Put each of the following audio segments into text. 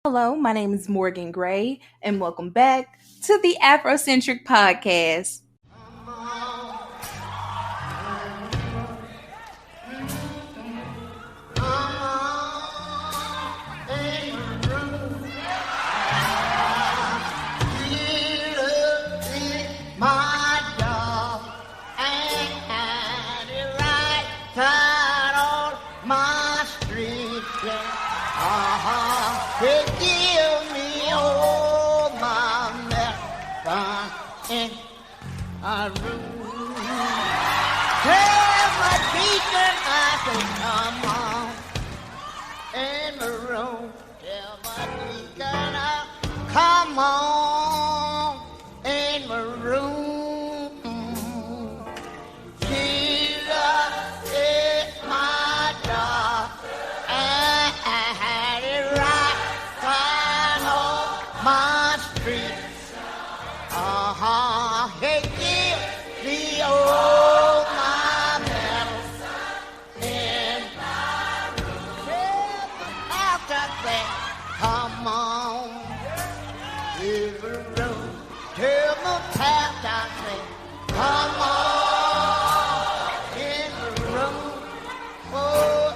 Hello, my name is Morgan Gray, and welcome back to the Afrocentric Podcast. Come on in my room. Jesus is my dog, and right down on my street. He gives me all my medals in my room. After that, come on. Tell my past I say, come on in the room. Oh,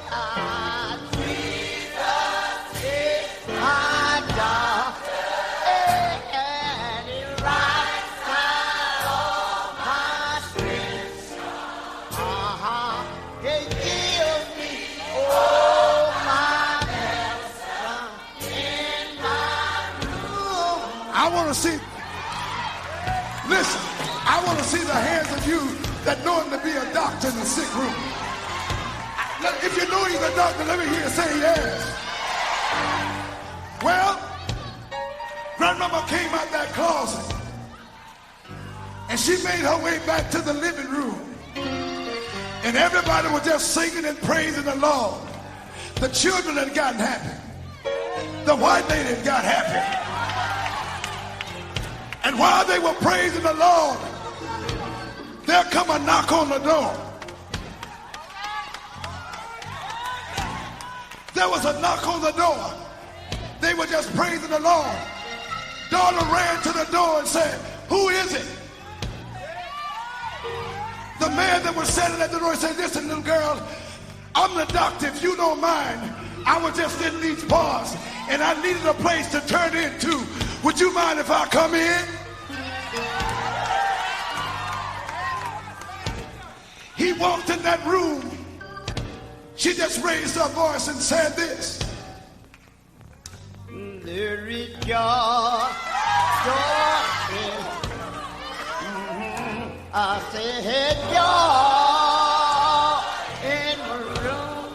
Jesus is my dog, and he rides down on my streets. He gives me all my medicine in my room. I want to see, listen, I want to see the hands of you that know him to be a doctor in the sick room. If you know he's a doctor, let me hear you say yes. Well, grandmama came out that closet and she made her way back to the living room. And everybody was just singing and praising the Lord. The children had gotten happy. The white lady had got happy. And while they were praising the Lord, there come a knock on the door. There was a knock on the door. They were just praising the Lord. Daughter ran to the door and said, "Who is it?" The man that was standing at the door said, "Listen, little girl, I'm the doctor. If you don't mind, I was just in these bars and I needed a place to turn into. Would you mind if I come in?" He walked in that room. She just raised her voice and said this. There is joy, joy I said joy in my room.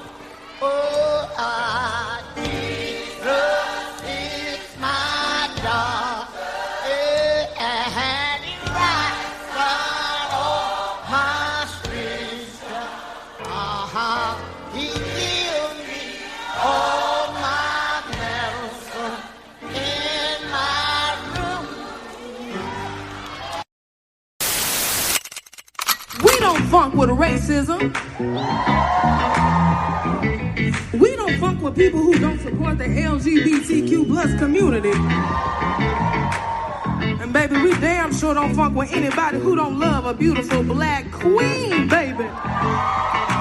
Oh, I distrust it's my dog, and he rides down on my street. He gives me all my medicine in my room. We don't funk with racism. We don't funk with people who don't support the LGBTQ plus community. And baby, we damn sure don't funk with anybody who don't love a beautiful black queen, baby.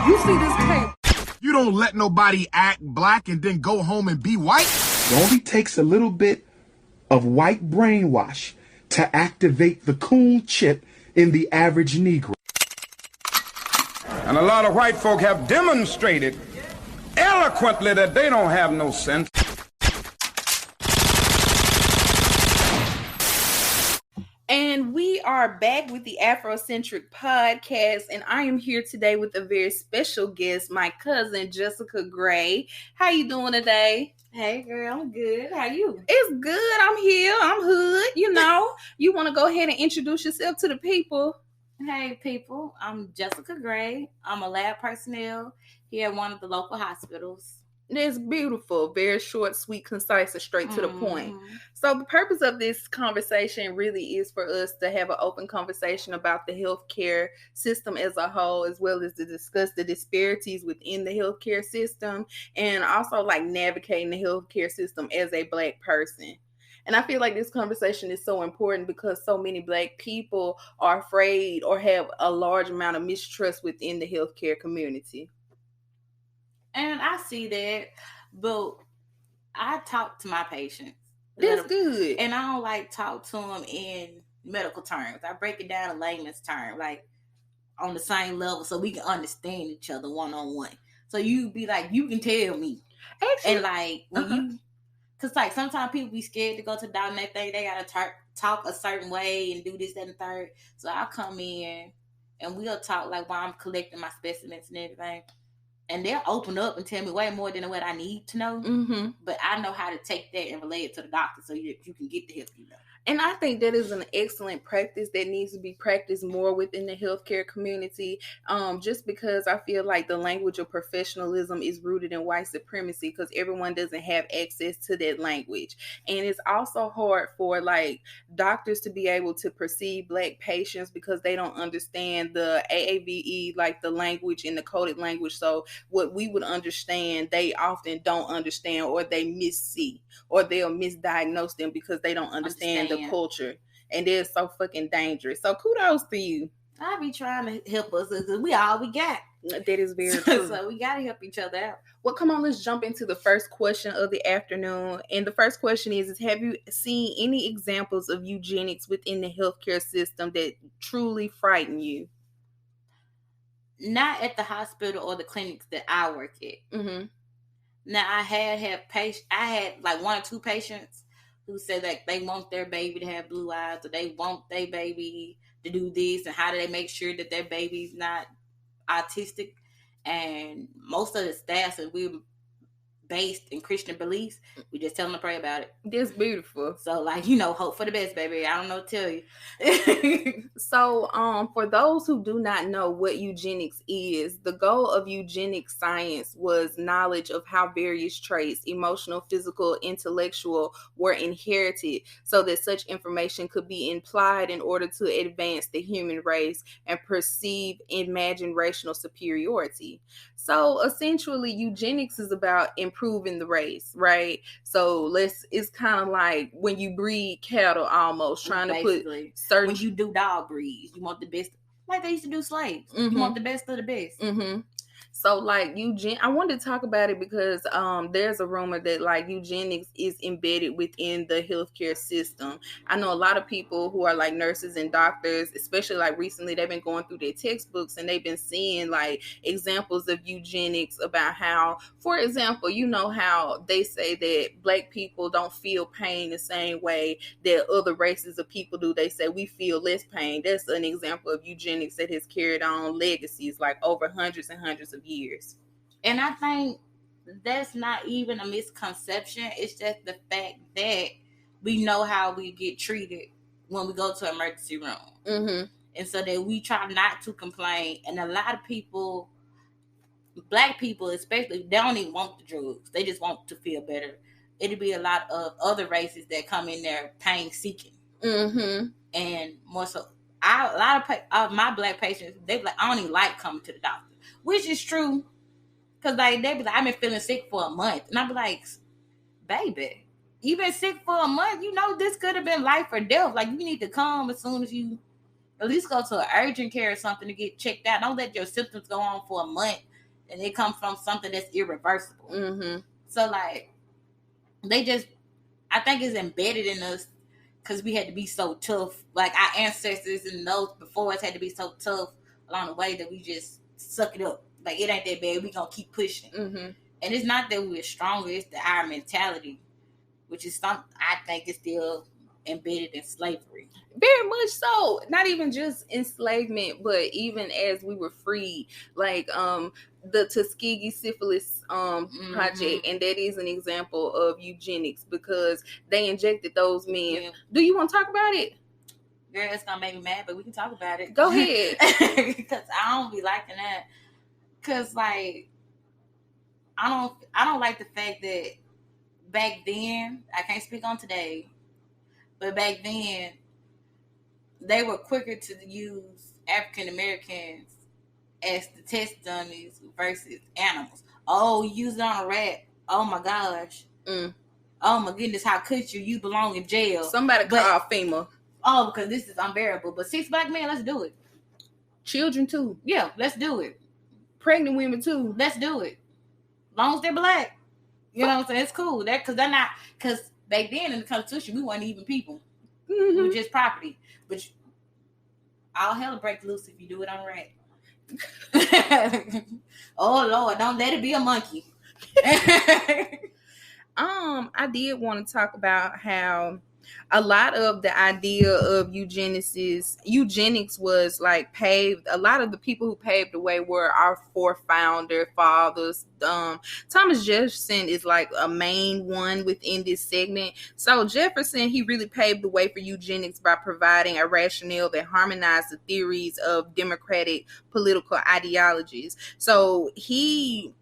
You see this tape. You don't let nobody act black and then go home and be white. It only takes a little bit of white brainwash to activate the coon chip in the average Negro. And a lot of white folk have demonstrated eloquently that they don't have no sense. And we are back with the Afrocentric Podcast, and I am here today with a very special guest, my cousin Jessica Gray. How you doing today? Hey girl, I'm good. How you? It's good. I'm here. I'm hood. You know, you want to go ahead and introduce yourself to the people? Hey people, I'm Jessica Gray. I'm a lab personnel here at one of the local hospitals. That's beautiful. Very short, sweet, concise, and straight to the point. So the purpose of this conversation really is for us to have an open conversation about the healthcare system as a whole, as well as to discuss the disparities within the healthcare system, and also like navigating the healthcare system as a Black person. And I feel like this conversation is so important because so many Black people are afraid or have a large amount of mistrust within the healthcare community. And I see that, but I talk to my patients. That's good. And I don't like talk to them in medical terms. I break it down in layman's terms, like on the same level, so we can understand each other one-on-one. So you be like, you can tell me. Actually, and like when you, because like sometimes people be scared to go to the doctor and they think they gotta talk a certain way and do this, that, and third. So I'll come in and we'll talk like while I'm collecting my specimens and everything. And they'll open up and tell me way more than what I need to know. But I know how to take that and relay it to the doctor so you can get the help you know. And I think that is an excellent practice that needs to be practiced more within the healthcare community, just because I feel like the language of professionalism is rooted in white supremacy because everyone doesn't have access to that language. And it's also hard for like doctors to be able to perceive Black patients because they don't understand the AAVE, like the language and the coded language. So what we would understand, they often don't understand, or they missee, or they'll misdiagnose them because they don't understand the culture, and they're so fucking dangerous. So kudos to you. I be trying to help us because we all we got. That is very true. So we gotta help each other out. Well, come on, let's jump into the first question of the afternoon. And the first question is have you seen any examples of eugenics within the healthcare system that truly frighten you? Not at the hospital or the clinics that I work at. Now I had like 1 or 2 patients who said that they want their baby to have blue eyes, or they want their baby to do this, and how do they make sure that their baby's not autistic. And most of the staff, and we're based in Christian beliefs, we just tell them to pray about it. That's beautiful. So like, hope for the best, baby. I don't know what to tell you. So for those who do not know what eugenics is, the goal of eugenics science was knowledge of how various traits, emotional, physical, intellectual, were inherited so that such information could be implied in order to advance the human race and perceive imagined racial superiority. So essentially eugenics is about improving the race, right? So it's kind of like when you breed cattle, almost trying basically, to put certain. When you do dog breeds, you want the best, like they used to do slaves. You want the best of the best. So like I wanted to talk about it because there's a rumor that like eugenics is embedded within the healthcare system. I know a lot of people who are like nurses and doctors, especially like recently, they've been going through their textbooks and they've been seeing like examples of eugenics about how, for example, how they say that Black people don't feel pain the same way that other races of people do. They say we feel less pain. That's an example of eugenics that has carried on legacies like over hundreds and hundreds of years. And I think that's not even a misconception. It's just the fact that we know how we get treated when we go to emergency room. And so that we try not to complain. And a lot of people, Black people especially, they don't even want the drugs. They just want to feel better. It'll be a lot of other races that come in there pain seeking. And more so, a lot of my Black patients, they be like, I don't even like coming to the doctor. Which is true, because like they be like, I've been feeling sick for a month, and I be like, baby, you been sick for a month. This could have been life or death. Like you need to come as soon as you at least go to an urgent care or something to get checked out. Don't let your symptoms go on for a month and it comes from something that's irreversible. So like I think it's embedded in us because we had to be so tough. Like our ancestors and those before us had to be so tough along the way that we just suck it up. Like it ain't that bad. We gonna keep pushing. And it's not that we're stronger. It's our mentality, which is something I think is still embedded in slavery. Very much so. Not even just enslavement, but even as we were freed, like the Tuskegee syphilis project, and that is an example of eugenics because they injected those men. Yeah. Do you want to talk about it? Girl, it's gonna make me mad, but we can talk about it. Go ahead. Because I don't be liking that. Because like I don't like the fact that back then, I can't speak on today, but back then they were quicker to use African Americans as the test dummies versus animals. Oh, you use it on a rat. Oh my gosh. Oh my goodness, how could you? You belong in jail. Somebody call FEMA. Oh, because this is unbearable. But 6 black men, let's do it. Children too. Yeah, let's do it. Pregnant women too. Let's do it. As long as they're black. You know what I'm saying? It's cool. Because back then in the Constitution, we weren't even people. We were just property. But all hell will break loose if you do it on a rat. Oh Lord, don't let it be a monkey. I did want to talk about how a lot of the idea of eugenics was like paved. A lot of the people who paved the way were our founder fathers. Thomas Jefferson is like a main one within this segment. So Jefferson, he really paved the way for eugenics by providing a rationale that harmonized the theories of democratic political ideologies. So he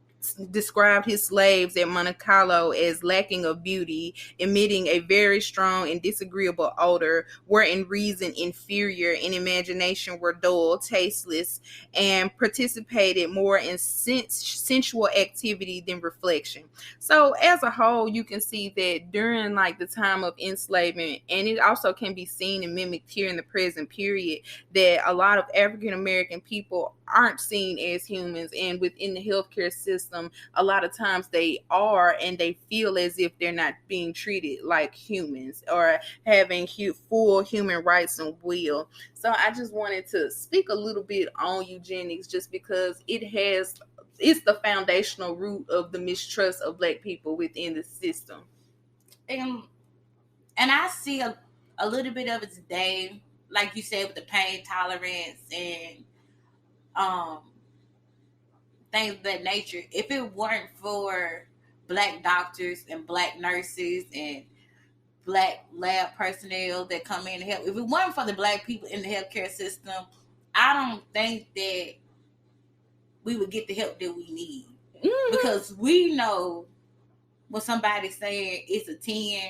described his slaves at Monte Carlo as lacking of beauty, emitting a very strong and disagreeable odor, were in reason inferior, in imagination were dull, tasteless, and participated more in sensual activity than reflection. So as a whole, you can see that during like the time of enslavement, and it also can be seen and mimicked here in the present period, that a lot of African American people aren't seen as humans, and within the healthcare system, a lot of times they are, and they feel as if they're not being treated like humans or having full human rights and will. So I just wanted to speak a little bit on eugenics, just because it's the foundational root of the mistrust of Black people within the system. And I see a little bit of it today, like you said, with the pain tolerance and things of that nature. If it weren't for Black doctors and Black nurses and Black lab personnel that come in and help, if it weren't for the Black people in the healthcare system, I don't think that we would get the help that we need. Because we know when somebody's saying it's a 10,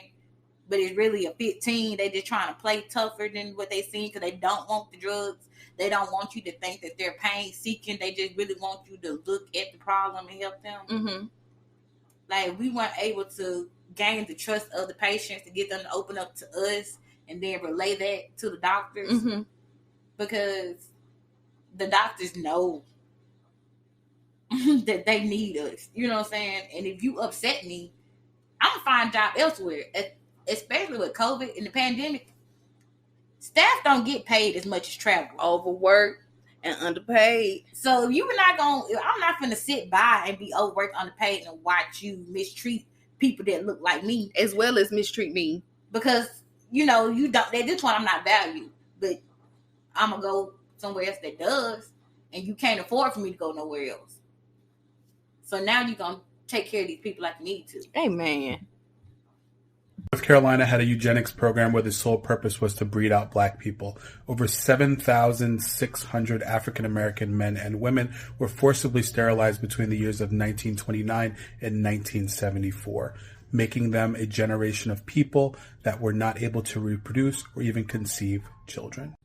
but it's really a 15, they just trying to play tougher than what they seen because they don't want the drugs. They don't want you to think that they're pain seeking. They just really want you to look at the problem and help them. Like, we weren't able to gain the trust of the patients to get them to open up to us and then relay that to the doctors, because the doctors know that they need us. You know what I'm saying? And if you upset me, I'm going to find a job elsewhere. Especially with COVID and the pandemic, staff don't get paid as much as travel. Overworked and underpaid. So I'm not going to sit by and be overworked, underpaid, and watch you mistreat people that look like me. As well as mistreat me. Because, you don't, at this point, I'm not valued. But I'm going to go somewhere else that does. And you can't afford for me to go nowhere else. So now you're going to take care of these people like you need to. Amen. North Carolina had a eugenics program where the sole purpose was to breed out Black people. Over 7,600 African American men and women were forcibly sterilized between the years of 1929 and 1974, making them a generation of people that were not able to reproduce or even conceive children.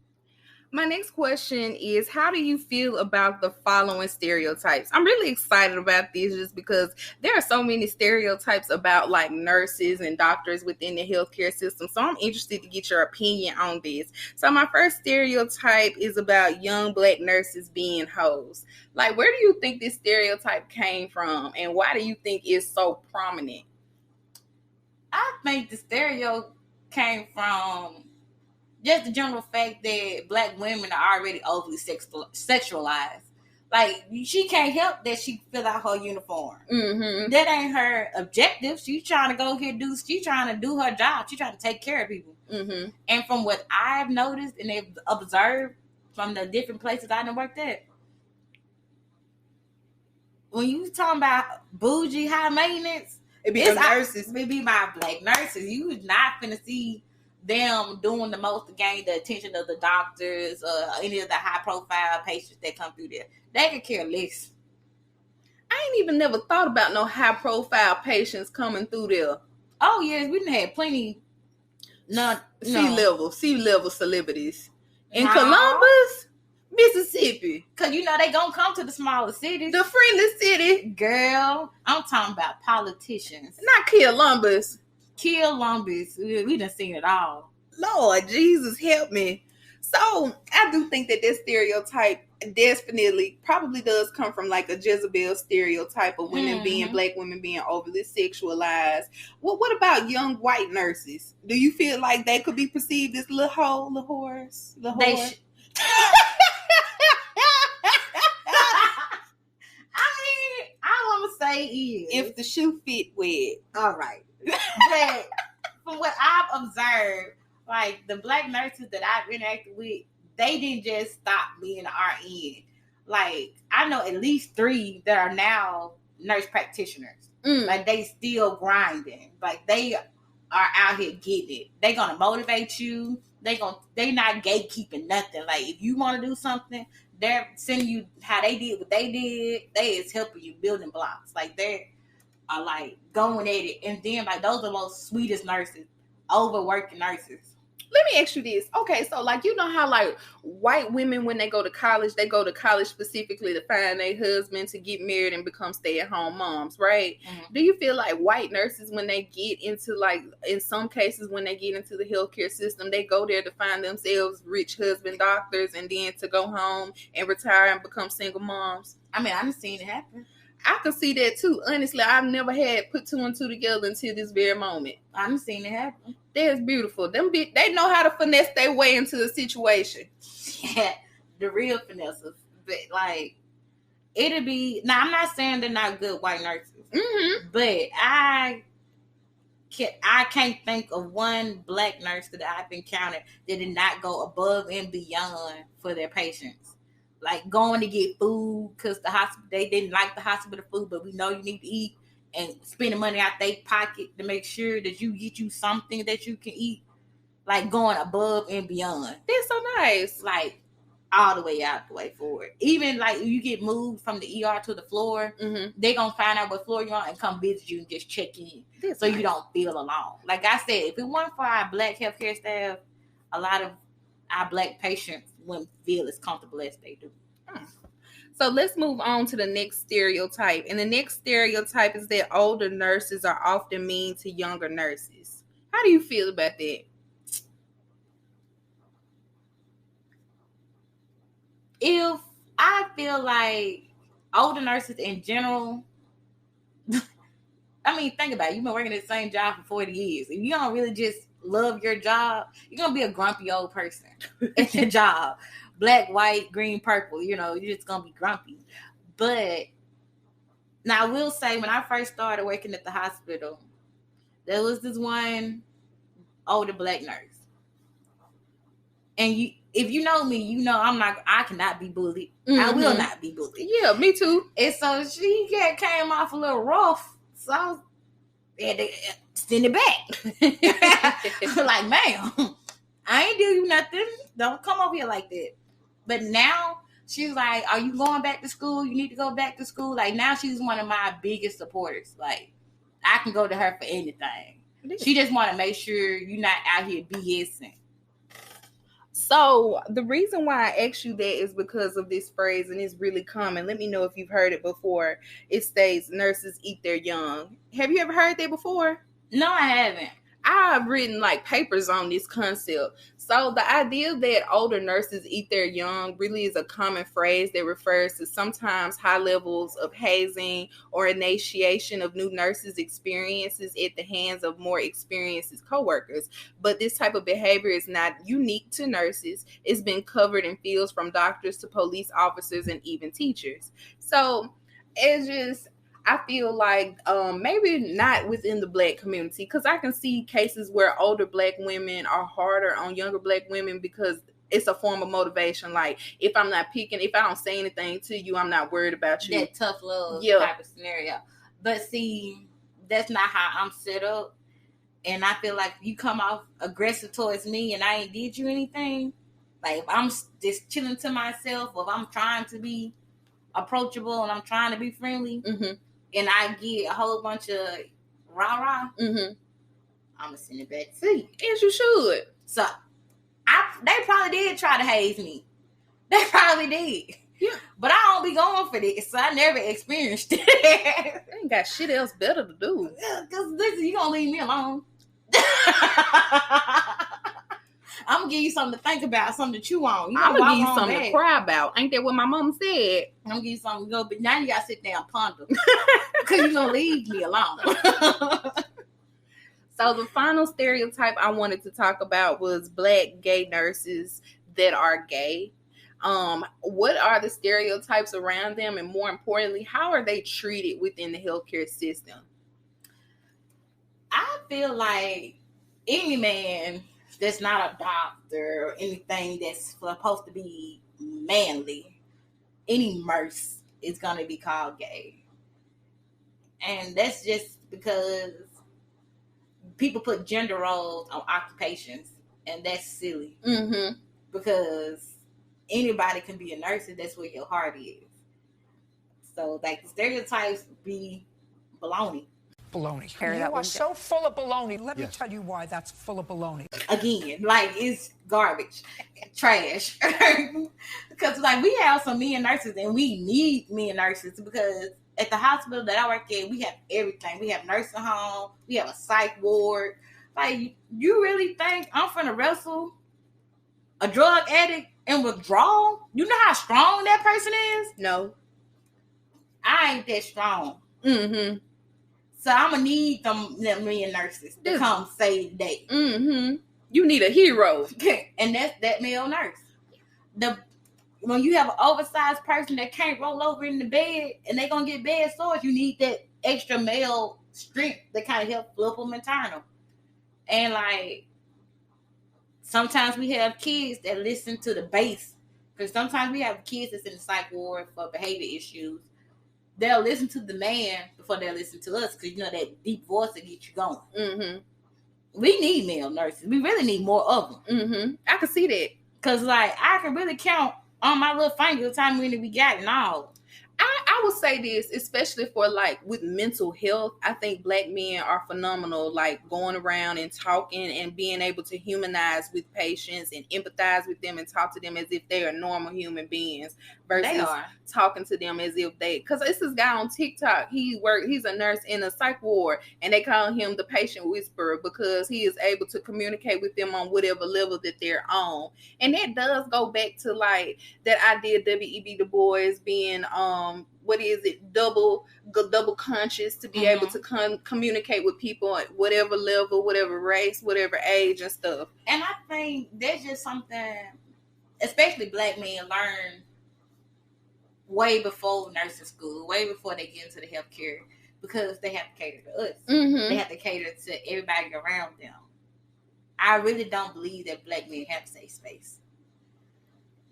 My next question is, how do you feel about the following stereotypes? I'm really excited about this just because there are so many stereotypes about like nurses and doctors within the healthcare system. So I'm interested to get your opinion on this. So my first stereotype is about young Black nurses being hoes. Like, where do you think this stereotype came from, and why do you think it's so prominent? I think the stereo came from just the general fact that Black women are already overly sexualized. Like, she can't help that she fill out her uniform. That ain't her objective. She's trying to go here she's trying to do her job. She's trying to take care of people. And from what I've noticed and they've observed from the different places I done worked at, when you talking about bougie, high maintenance, it be nurses. It be my Black nurses. You not finna see them doing the most to gain the attention of the doctors or any of the high profile patients that come through there. They could care less. I ain't even never thought about no high profile patients coming through there. Oh yes, we done had plenty. C-level celebrities in No. Columbus, Mississippi. Cause you know they gonna come to the smaller cities. The friendly city. Girl, I'm talking about politicians. Not Columbus. Columbus. We done seen it all. Lord Jesus, help me. So I do think that this stereotype definitely probably does come from like a Jezebel stereotype of women being, black women being overly sexualized. Well, what about young white nurses? Do you feel like they could be perceived as little whores? All I'm gonna say is, if the shoe fit wet. All right. But from what I've observed, like the black nurses that I've interacted with, they didn't just stop being an RN. Like I know at least 3 that are now nurse practitioners. Like they still grinding. Like they are out here getting it. They gonna motivate you. They not gatekeeping nothing. Like if you want to do something, they're sending you how they did what they did. They is helping you building blocks. Like they are like going at it. And then like those are the most sweetest nurses, overworking nurses. Let me ask you this. Okay, so like you know how like white women when they go to college specifically to find their husband, to get married and become stay-at-home moms, right? Mm-hmm. Do you feel like white nurses when they get into like in some cases when they get into the healthcare system, they go there to find themselves rich husband doctors and then to go home and retire and become single moms? I mean, I've seen it happen. I could see that too. Honestly, I've never had put 2 and 2 together until this very moment. I've seen it happen. That's beautiful. They know how to finesse their way into the situation. Yeah, the real finesses. But like, it'll be. Now, I'm not saying they're not good white nurses, but I can't think of one black nurse that I've encountered that did not go above and beyond for their patients. Like going to get food because the hospital, they didn't like the hospital food, but we know you need to eat, and spending money out their pocket to make sure that you get you something that you can eat. Like going above and beyond. That's so nice. Like all the way out the way forward. Even like you get moved from the ER to the floor, they gonna find out what floor you're on and come visit you and just check in. That's so nice. You don't feel alone. Like I said, if it weren't for our black healthcare staff, a lot of our black patients wouldn't feel as comfortable as they do. So let's move on to the next stereotype. And the next stereotype is that older nurses are often mean to younger nurses. How do you feel about that? If I feel like older nurses in general, I mean, think about it. You've been working at the same job for 40 years. If you don't really just love your job, you're going to be a grumpy old person at your job. Black, white, green, purple, you know, you're just going to be grumpy. But now I will say when I first started working at the hospital, there was this one older black nurse. And if you know me, you know I cannot be bullied. I will not be bullied. Yeah, me too. And so she came off a little rough. So I had to send it back. Like, ma'am, I ain't do you nothing. Don't come over here like that. But now she's like, are you going back to school? You need to go back to school. Like now she's one of my biggest supporters. Like I can go to her for anything. She just want to make sure you're not out here BSing. So the reason why I asked you that is because of this phrase, and it's really common. Let me know if you've heard it before. It states nurses eat their young. Have you ever heard that before? No, I haven't. I've written like papers on this concept. So the idea that older nurses eat their young really is a common phrase that refers to sometimes high levels of hazing or initiation of new nurses' experiences at the hands of more experienced coworkers. But this type of behavior is not unique to nurses. It's been covered in fields from doctors to police officers and even teachers. So it's just, I feel like maybe not within the black community, because I can see cases where older black women are harder on younger black women because it's a form of motivation. Like if I don't say anything to you, I'm not worried about you. That tough love type of scenario. But see, that's not how I'm set up. And I feel like you come off aggressive towards me and I ain't did you anything. Like if I'm just chilling to myself or if I'm trying to be approachable and I'm trying to be friendly, Mm-hmm. and I get a whole bunch of rah-rah, Mm-hmm. I'm going to send it back to you. As you should. So, they probably did try to haze me. They probably did. Yeah. But I don't be going for this, so I never experienced it. I ain't got shit else better to do. Because listen, you going to leave me alone. I'm going to give you something to think about, something to chew on. I'm going to give you something to cry about. Ain't that what my mama said? I'm going to give you something to go, but now you got to sit down and ponder. Because you're going to leave me alone. So the final stereotype I wanted to talk about was Black gay nurses that are gay. What are the stereotypes around them? And more importantly, how are they treated within the healthcare system? I feel like any man that's not a doctor or anything that's supposed to be manly, any nurse is going to be called gay. And that's just because people put gender roles on occupations, and that's silly. Mm-hmm. Because anybody can be a nurse, and that's where your heart is. So, like, the stereotypes be baloney. Baloney. You are so full of baloney. Let me tell you why that's full of baloney. Again, like, it's garbage, trash. Because, like, we have some men nurses, and we need men nurses because at the hospital that I work at, we have everything. We have nursing home. We have a psych ward. Like, you really think I'm finna wrestle a drug addict in withdrawal? You know how strong that person is? No. I ain't that strong. Mm-hmm. So I'm gonna need them men nurses to come save the day. Mm-hmm. You need a hero. And that's that male nurse. When you have an oversized person that can't roll over in the bed and they gonna get bed sores, you need that extra male strength that kind of help flip them and turn them. And like, sometimes we have kids that listen to the bass. Because sometimes we have kids that's in the psych ward for behavior issues. They'll listen to the man before they'll listen to us. Because you know that deep voice that gets you going. Mm-hmm. We need male nurses. We really need more of them. Mm-hmm. I can see that. Because like, I can really count on my little finger the time when we got it all. I would say this, especially for like with mental health. I think Black men are phenomenal, like going around and talking and being able to humanize with patients and empathize with them and talk to them as if they are normal human beings versus talking to them as if because it's this guy on TikTok. He's a nurse in a psych ward and they call him the patient whisperer because he is able to communicate with them on whatever level that they're on. And that does go back to like that idea W.E.B. Du Bois being double conscious to be able to communicate with people at whatever level, whatever race, whatever age and stuff. And I think that's just something, especially Black men learn way before nursing school, way before they get into the healthcare, because they have to cater to us. Mm-hmm. They have to cater to everybody around them. I really don't believe that Black men have a safe space.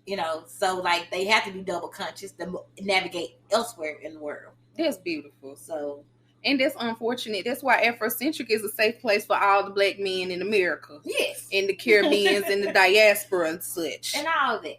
You know, so like they have to be double conscious to navigate elsewhere in the world. That's beautiful. So, and that's unfortunate. That's why Afrocentric is a safe place for all the Black men in America. Yes. And the Caribbeans and the diaspora and such. And all that.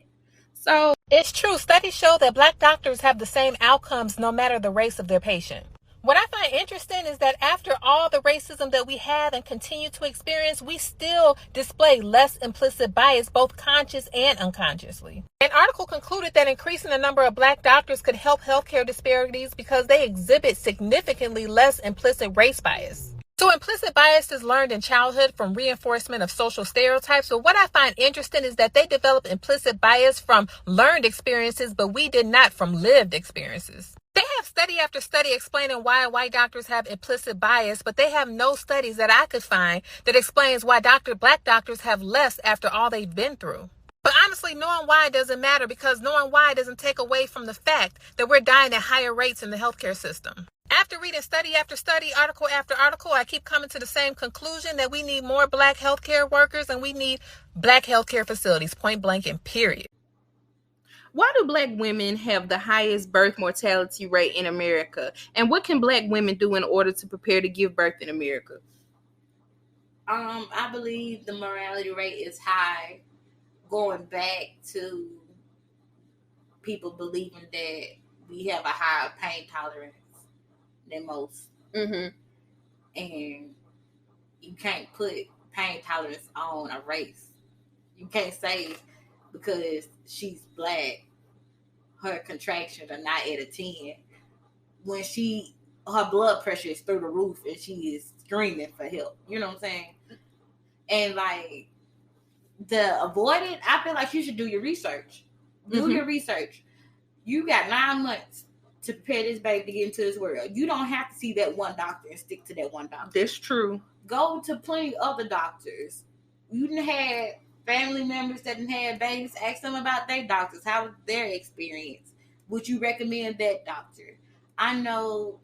So, it's true. Studies show that Black doctors have the same outcomes no matter the race of their patient. What I find interesting is that after all the racism that we have and continue to experience, we still display less implicit bias, both conscious and unconsciously. An article concluded that increasing the number of Black doctors could help healthcare disparities because they exhibit significantly less implicit race bias. So implicit bias is learned in childhood from reinforcement of social stereotypes. But what I find interesting is that they develop implicit bias from learned experiences, but we did not from lived experiences. They have study after study explaining why white doctors have implicit bias, but they have no studies that I could find that explains why Black doctors have less after all they've been through. But honestly, knowing why doesn't matter because knowing why doesn't take away from the fact that we're dying at higher rates in the healthcare system. After reading study after study, article after article, I keep coming to the same conclusion that we need more Black healthcare workers and we need Black healthcare facilities, point blank and period. Why do Black women have the highest birth mortality rate in America? And what can Black women do in order to prepare to give birth in America? I believe the mortality rate is high, going back to people believing that we have a higher pain tolerance than most. And you can't put pain tolerance on a race. You can't say because she's black, her contractions are not at a 10. When her blood pressure is through the roof and she is screaming for help. You know what I'm saying? And like, to avoid it, I feel like you should do your research. Do your research. You got 9 months to prepare this baby to get into this world. You don't have to see that one doctor and stick to that one doctor. That's true. Go to plenty of other doctors. You done had family members that done had babies. Ask them about their doctors. How was their experience? Would you recommend that doctor? I know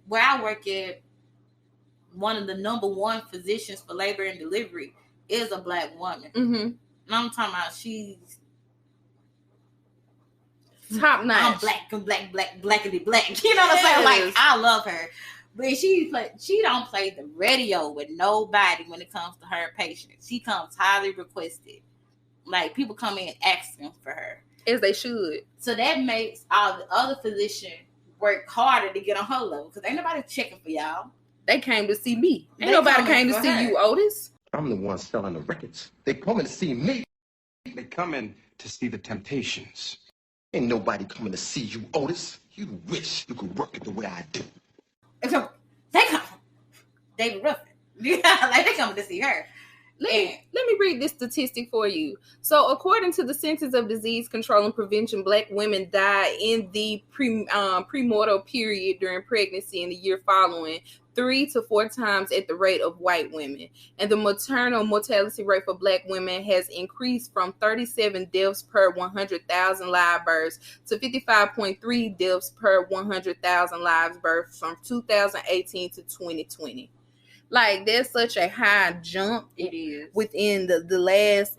where I work at, one of the number one physicians for labor and delivery is a black woman. And I'm talking about she's top notch. I'm blackity black. You know what I'm saying? Like, I love her. But she don't play the radio with nobody when it comes to her patients. She comes highly requested. Like, people come in asking for her. As they should. So that makes all the other physicians work harder to get on her level. Because ain't nobody checking for y'all. They came to see me. Ain't nobody came to see you, Otis. I'm the one selling the records. They coming to see me. They coming to see the Temptations. Ain't nobody coming to see you, Otis. You wish you could work it the way I do. They come. David Ruffin. Like, they coming to see her. Let me read this statistic for you. So, according to the Centers of Disease Control and Prevention, black women die in the premortal period during pregnancy and the year following 3 to 4 times at the rate of white women. And the maternal mortality rate for black women has increased from 37 deaths per 100,000 live births to 55.3 deaths per 100,000 live births from 2018 to 2020. Like, there's such a high jump. It is. Within the last,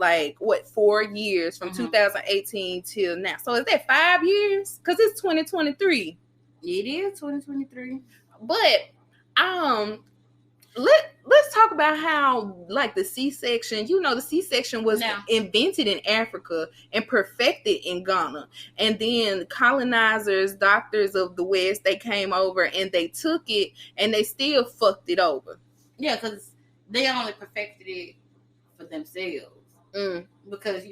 4 years from 2018 till now. So is that 5 years? Because it's 2023. It is 2023. But let's talk about how, the C-section, the C-section was invented in Africa and perfected in Ghana. And then colonizers, doctors of the West, they came over and they took it and they still fucked it over. Yeah, because they only perfected it for themselves. Because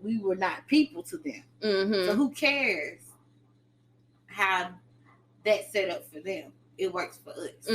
we were not people to them. So who cares how that's set up for them? It works for us.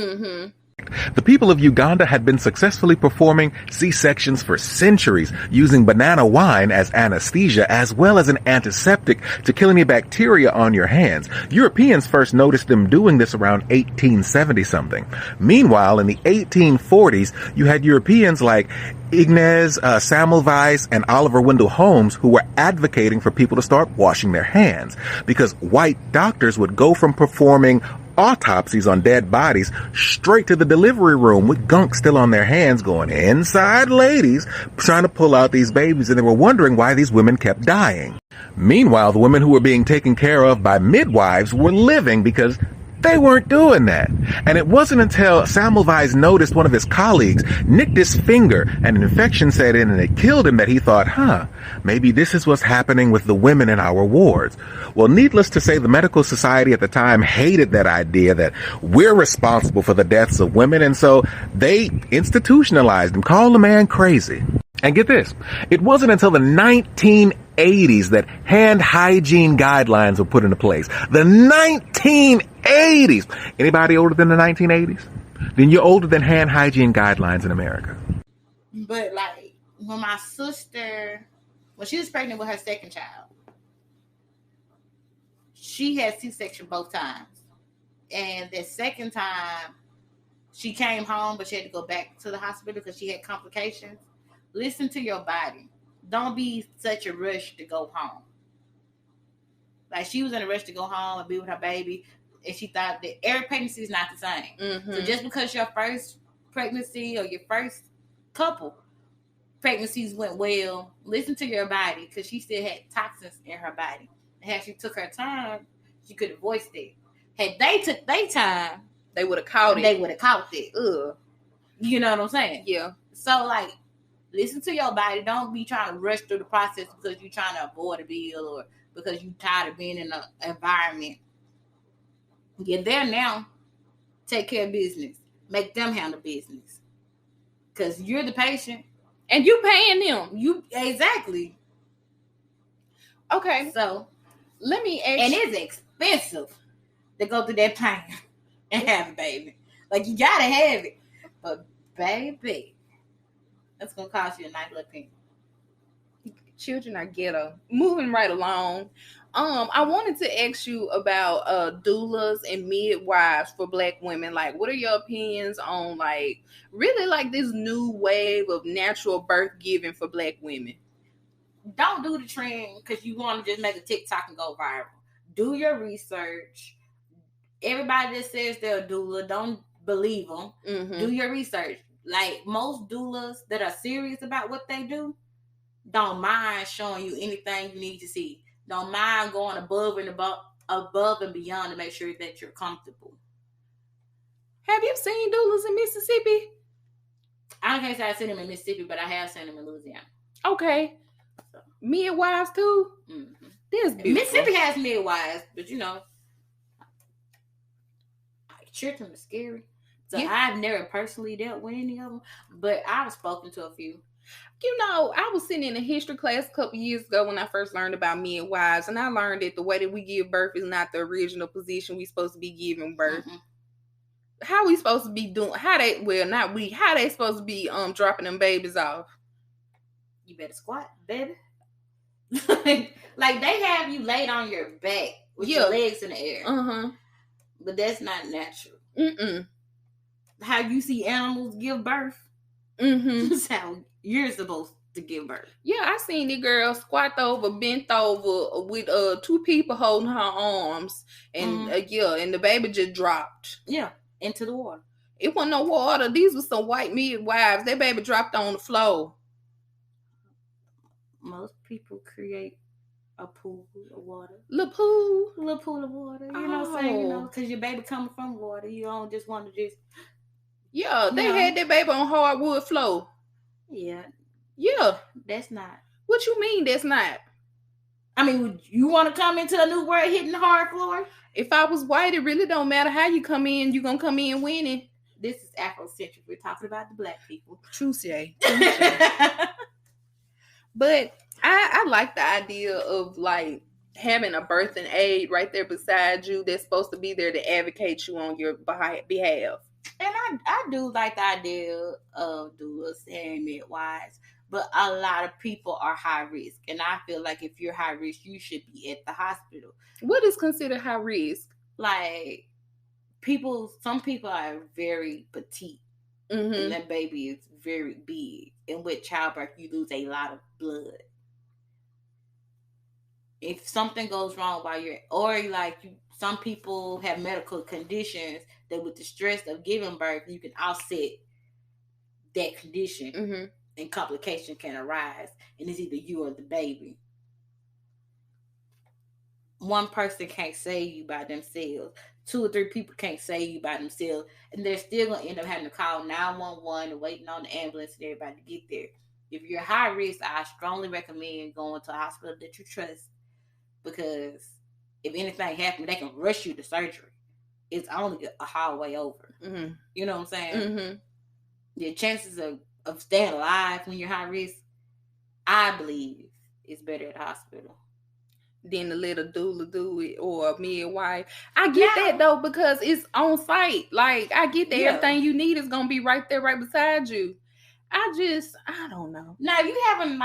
The people of Uganda had been successfully performing C-sections for centuries, using banana wine as anesthesia as well as an antiseptic to kill any bacteria on your hands. Europeans first noticed them doing this around 1870-something. Meanwhile, in the 1840s, you had Europeans like Ignaz Semmelweis and Oliver Wendell Holmes who were advocating for people to start washing their hands because white doctors would go from performing autopsies on dead bodies straight to the delivery room with gunk still on their hands going inside ladies trying to pull out these babies, and they were wondering why these women kept dying. Meanwhile, the women who were being taken care of by midwives were living because they weren't doing that. And it wasn't until Semmelweis noticed one of his colleagues nicked his finger and an infection set in and it killed him that he thought, maybe this is what's happening with the women in our wards. Well, needless to say, the medical society at the time hated that idea that we're responsible for the deaths of women. And so they institutionalized and called the man crazy. And get this, it wasn't until the 1980s that hand hygiene guidelines were put into place. The 1980s. Anybody older than the 1980s? Then you're older than hand hygiene guidelines in America. But when my sister, when she was pregnant with her second child, she had C-section both times. And the second time, she came home, but she had to go back to the hospital because she had complications. Listen to your body. Don't be such a rush to go home. She was in a rush to go home and be with her baby, and she thought that every pregnancy is not the same. So just because your first pregnancy or your first couple pregnancies went well, listen to your body, because she still had toxins in her body. And had she took her time, she could have voiced it. Had they took their time, they would have caught it. They would have caught it. Ugh. You know what I'm saying? Yeah. So listen to your body. Don't be trying to rush through the process because you're trying to avoid a bill or because you're tired of being in an environment You're there now. Take care of business. Make them handle business. Because you're the patient. And you paying them. You exactly. Okay. So let me ask and it's expensive to go through that pain and have a baby. Like you gotta have it. But baby, that's gonna cost you a nice little penny. Children are ghetto. Moving right along. I wanted to ask you about doulas and midwives for Black women. Like, what are your opinions on like really like this new wave of natural birth giving for Black women? Don't do the trend because you want to just make a TikTok and go viral. Do your research. Everybody that says they're a doula, don't believe them. Mm-hmm. Do your research. Like most doulas that are serious about what they do, don't mind showing you anything you need to see. Don't mind going above and beyond to make sure that you're comfortable. Have you seen doulas in Mississippi? I can't say I've seen them in Mississippi, but I have seen them in Louisiana. Okay. So. Midwives too? Mm-hmm. This beautiful. Mississippi has midwives, but you know, children are scary. So yeah. I've never personally dealt with any of them, but I've spoken to a few. You know, I was sitting in a history class a couple years ago when I first learned about midwives, and I learned that the way that we give birth is not the original position we're supposed to be giving birth. Mm-hmm. How we supposed to be doing? How they supposed to be dropping them babies off? You better squat, baby. Like they have you laid on your back with your legs in the air. Uh-huh. But that's not natural. Mm-mm. How you see animals give birth. Mm-hmm. That's how you're supposed to give birth. Yeah, I seen the girl squat over, bent over with two people holding her arms, and and the baby just dropped. Yeah, into the water. It wasn't no water. These were some white midwives. That baby dropped on the floor. Most people create a pool of water. Little pool of water. You know what I'm saying? You know, because your baby coming from water. You don't just want to just. Yeah, they had that baby on hardwood floor. Yeah. Yeah. That's not. What you mean that's not? I mean, you want to come into a new world hitting the hard floor? If I was white, it really don't matter how you come in. You're going to come in winning. This is Afrocentric. We're talking about the Black people. True say. But I like the idea of like having a birthing aid right there beside you that's supposed to be there to advocate you on your behalf. And I do like the idea of doulas and midwives, but a lot of people are high risk. And I feel like if you're high risk, you should be at the hospital. What is considered high risk? Like some people are very petite. Mm-hmm. And that baby is very big. And with childbirth, you lose a lot of blood. If something goes wrong while some people have medical conditions that with the stress of giving birth, you can offset that condition and complication can arise. And it's either you or the baby. One person can't save you by themselves. 2 or 3 people can't save you by themselves. And they're still going to end up having to call 911 and waiting on the ambulance and everybody to get there. If you're high risk, I strongly recommend going to a hospital that you trust. Because if anything happens, they can rush you to surgery. It's only a hallway over. Mm-hmm. You know what I'm saying? Mm-hmm. Your chances of staying alive when you're high risk, I believe, is better at the hospital. Than to let a doula do it or a midwife. I get that though, because it's on site. Like, I get that everything you need is going to be right there, right beside you. I don't know. Now, if you haven't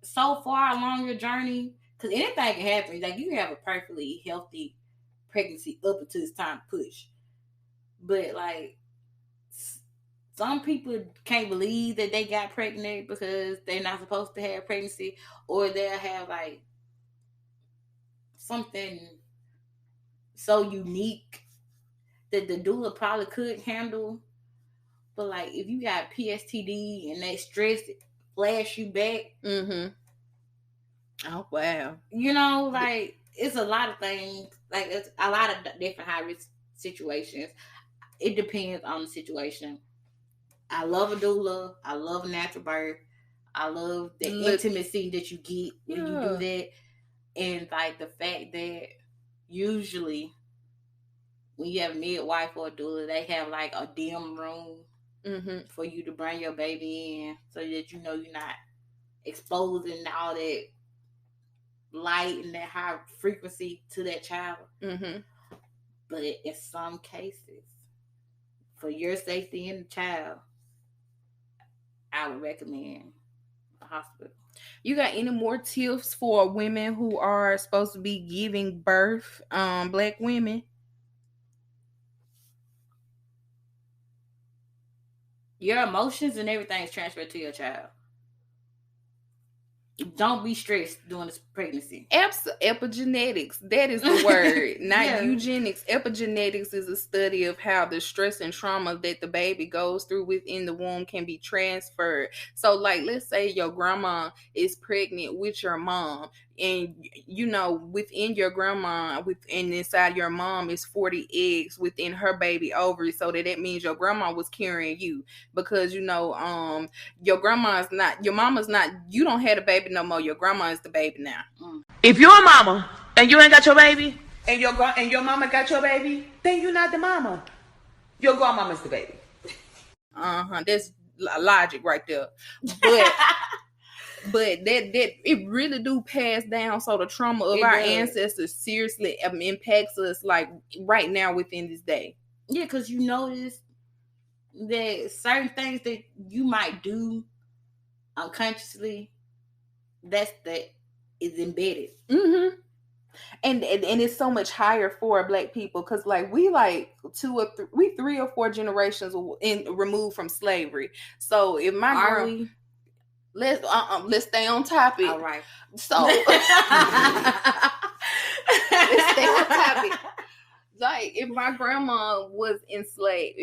so far along your journey, because anything can happen. Like, you can have a perfectly healthy pregnancy up until it's time to push. But, like, some people can't believe that they got pregnant because they're not supposed to have pregnancy. Or they'll have, like, something so unique that the doula probably could handle. But, like, if you got PSTD and that stress flash you back. Mm-hmm. Oh, wow. You know, like, it's a lot of things. Like, it's a lot of different high-risk situations. It depends on the situation. I love a doula. I love a natural birth. I love the intimacy that you get when you do that. And, like, the fact that usually when you have a midwife or a doula, they have like a dim room for you to bring your baby in so that you know you're not exposing all that light and that high frequency to that child. But in some cases, for your safety and the child, I would recommend a hospital. You got any more tips for women who are supposed to be giving birth, Black women? Your emotions and everything is transferred to your child. Don't be stressed during this pregnancy. Epigenetics, that is the word. Not eugenics. Epigenetics is a study of how the stress and trauma that the baby goes through within the womb can be transferred. So, like, let's say your grandma is pregnant with your mom, and you know, within your grandma, within inside your mom is 40 eggs within her baby ovary. So that means your grandma was carrying you, because you know, your grandma's not, your mama's not, you don't have a baby no more. Your grandma is the baby now. If you're a mama and you ain't got your baby, and your mama got your baby, then you're not the mama. Your grandmama's the baby. That's logic right there. But that it really do pass down. So the trauma of our ancestors seriously impacts us like right now within this day. Yeah, because you notice that certain things that you might do unconsciously, that is embedded. And it's so much higher for Black people, because like we like 3 or 4 generations removed from slavery. So if my let's stay on topic. All right. So let's stay on topic. Like if my grandma was enslaved,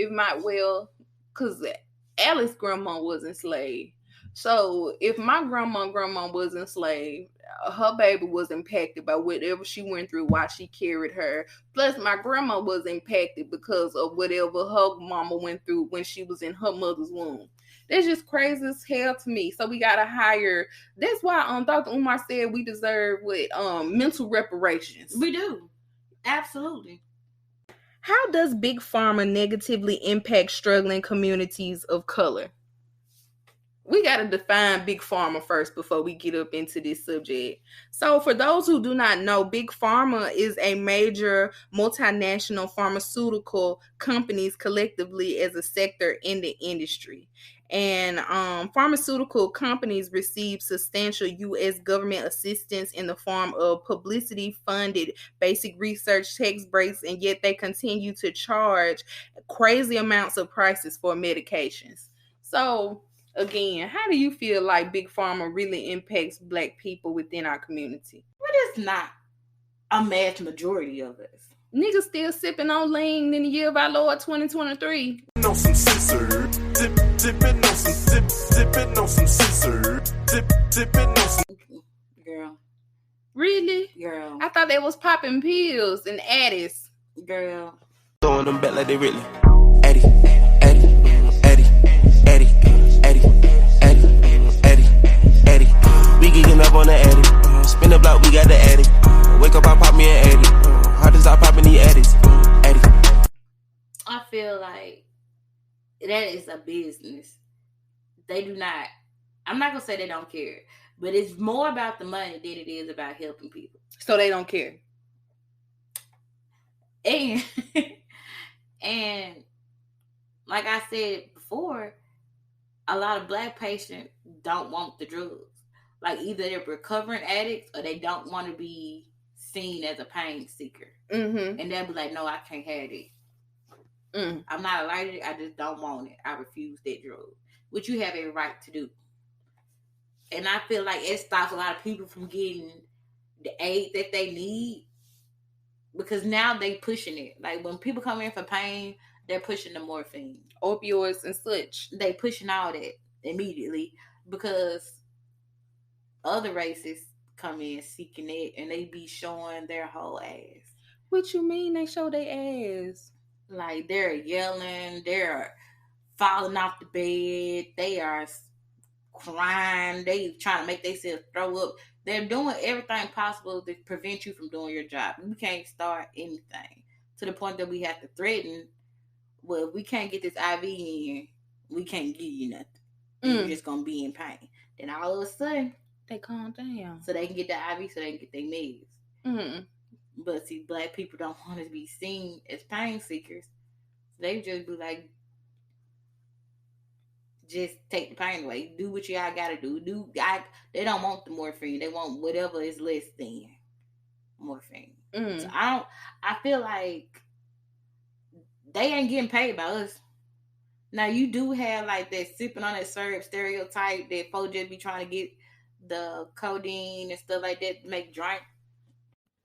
because Alice's grandma was enslaved. So if my grandma was enslaved, her baby was impacted by whatever she went through while she carried her. Plus my grandma was impacted because of whatever her mama went through when she was in her mother's womb. That's just crazy as hell to me. So we gotta hire. That's why Dr. Umar said we deserve mental reparations. We do. Absolutely. How does Big Pharma negatively impact struggling communities of color? We got to define Big Pharma first before we get up into this subject. So for those who do not know, Big Pharma is a major multinational pharmaceutical companies collectively as a sector in the industry. And pharmaceutical companies receive substantial U.S. government assistance in the form of publicity-funded basic research tax breaks, and yet they continue to charge crazy amounts of prices for medications. So again, how do you feel like Big Pharma really impacts Black people within our community? Well, it's not a mass majority of us. Niggas still sipping on lean in the year of our Lord 2023. No some scissor, dipping on some sipping on some scissor, dipping on some. Girl. Really? Girl. I thought they was popping pills and addies. Girl. Throwing them back like they really. We geeking up on the Addy. Spin the block, we got the Addy. Wake up, I pop me an Addy. Hard as I popping the Addies. Addy. I feel like that is a business. They do not. I'm not gonna say they don't care, but it's more about the money than it is about helping people. So they don't care. And like I said before, a lot of Black patients don't want the drugs. Like either they're recovering addicts or they don't want to be seen as a pain seeker. And they'll be like, no, I can't have it. I'm not allergic. I just don't want it. I refuse that drug, which you have a right to do. And I feel like it stops a lot of people from getting the aid that they need, because now they pushing it. Like when people come in for pain, they're pushing the morphine, opioids and such. They pushing all that immediately because other races come in seeking it and they be showing their whole ass. What you mean they show their ass? Like they're yelling, they're falling off the bed, they are crying, they trying to make themselves throw up. They're doing everything possible to prevent you from doing your job. You can't start anything. to the point that we have to threaten, well, if we can't get this IV in, we can't give you nothing. You're just going to be in pain. Then all of a sudden, they calm down. So they can get the IV so they can get their meds. Mm-hmm. But see, black people don't want to be seen as pain seekers. They just be like, just take the pain away. Do what y'all gotta do. They don't want the morphine. They want whatever is less than morphine. Mm. So I feel like they ain't getting paid by us. Now you do have like that sipping on that syrup stereotype that folks just be trying to get the codeine and stuff like that to make drink.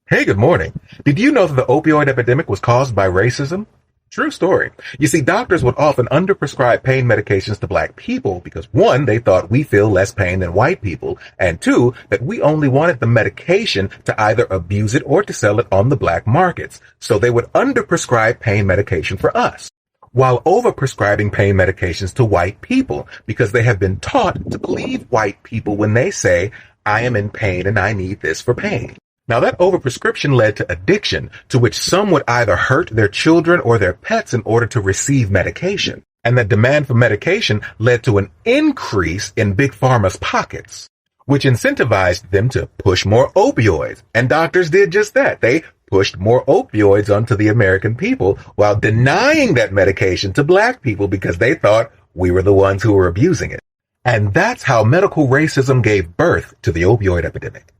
Hey, good morning. Did you know that the opioid epidemic was caused by racism? True story. You see, doctors would often underprescribe pain medications to black people because, one, they thought we feel less pain than white people, and two, that we only wanted the medication to either abuse it or to sell it on the black markets. So they would underprescribe pain medication for us, while overprescribing pain medications to white people because they have been taught to believe white people when they say, I am in pain and I need this for pain. Now that overprescription led to addiction, to which some would either hurt their children or their pets in order to receive medication. And the demand for medication led to an increase in Big Pharma's pockets, which incentivized them to push more opioids. And doctors did just that. They pushed more opioids onto the American people while denying that medication to black people because they thought we were the ones who were abusing it. And that's how medical racism gave birth to the opioid epidemic.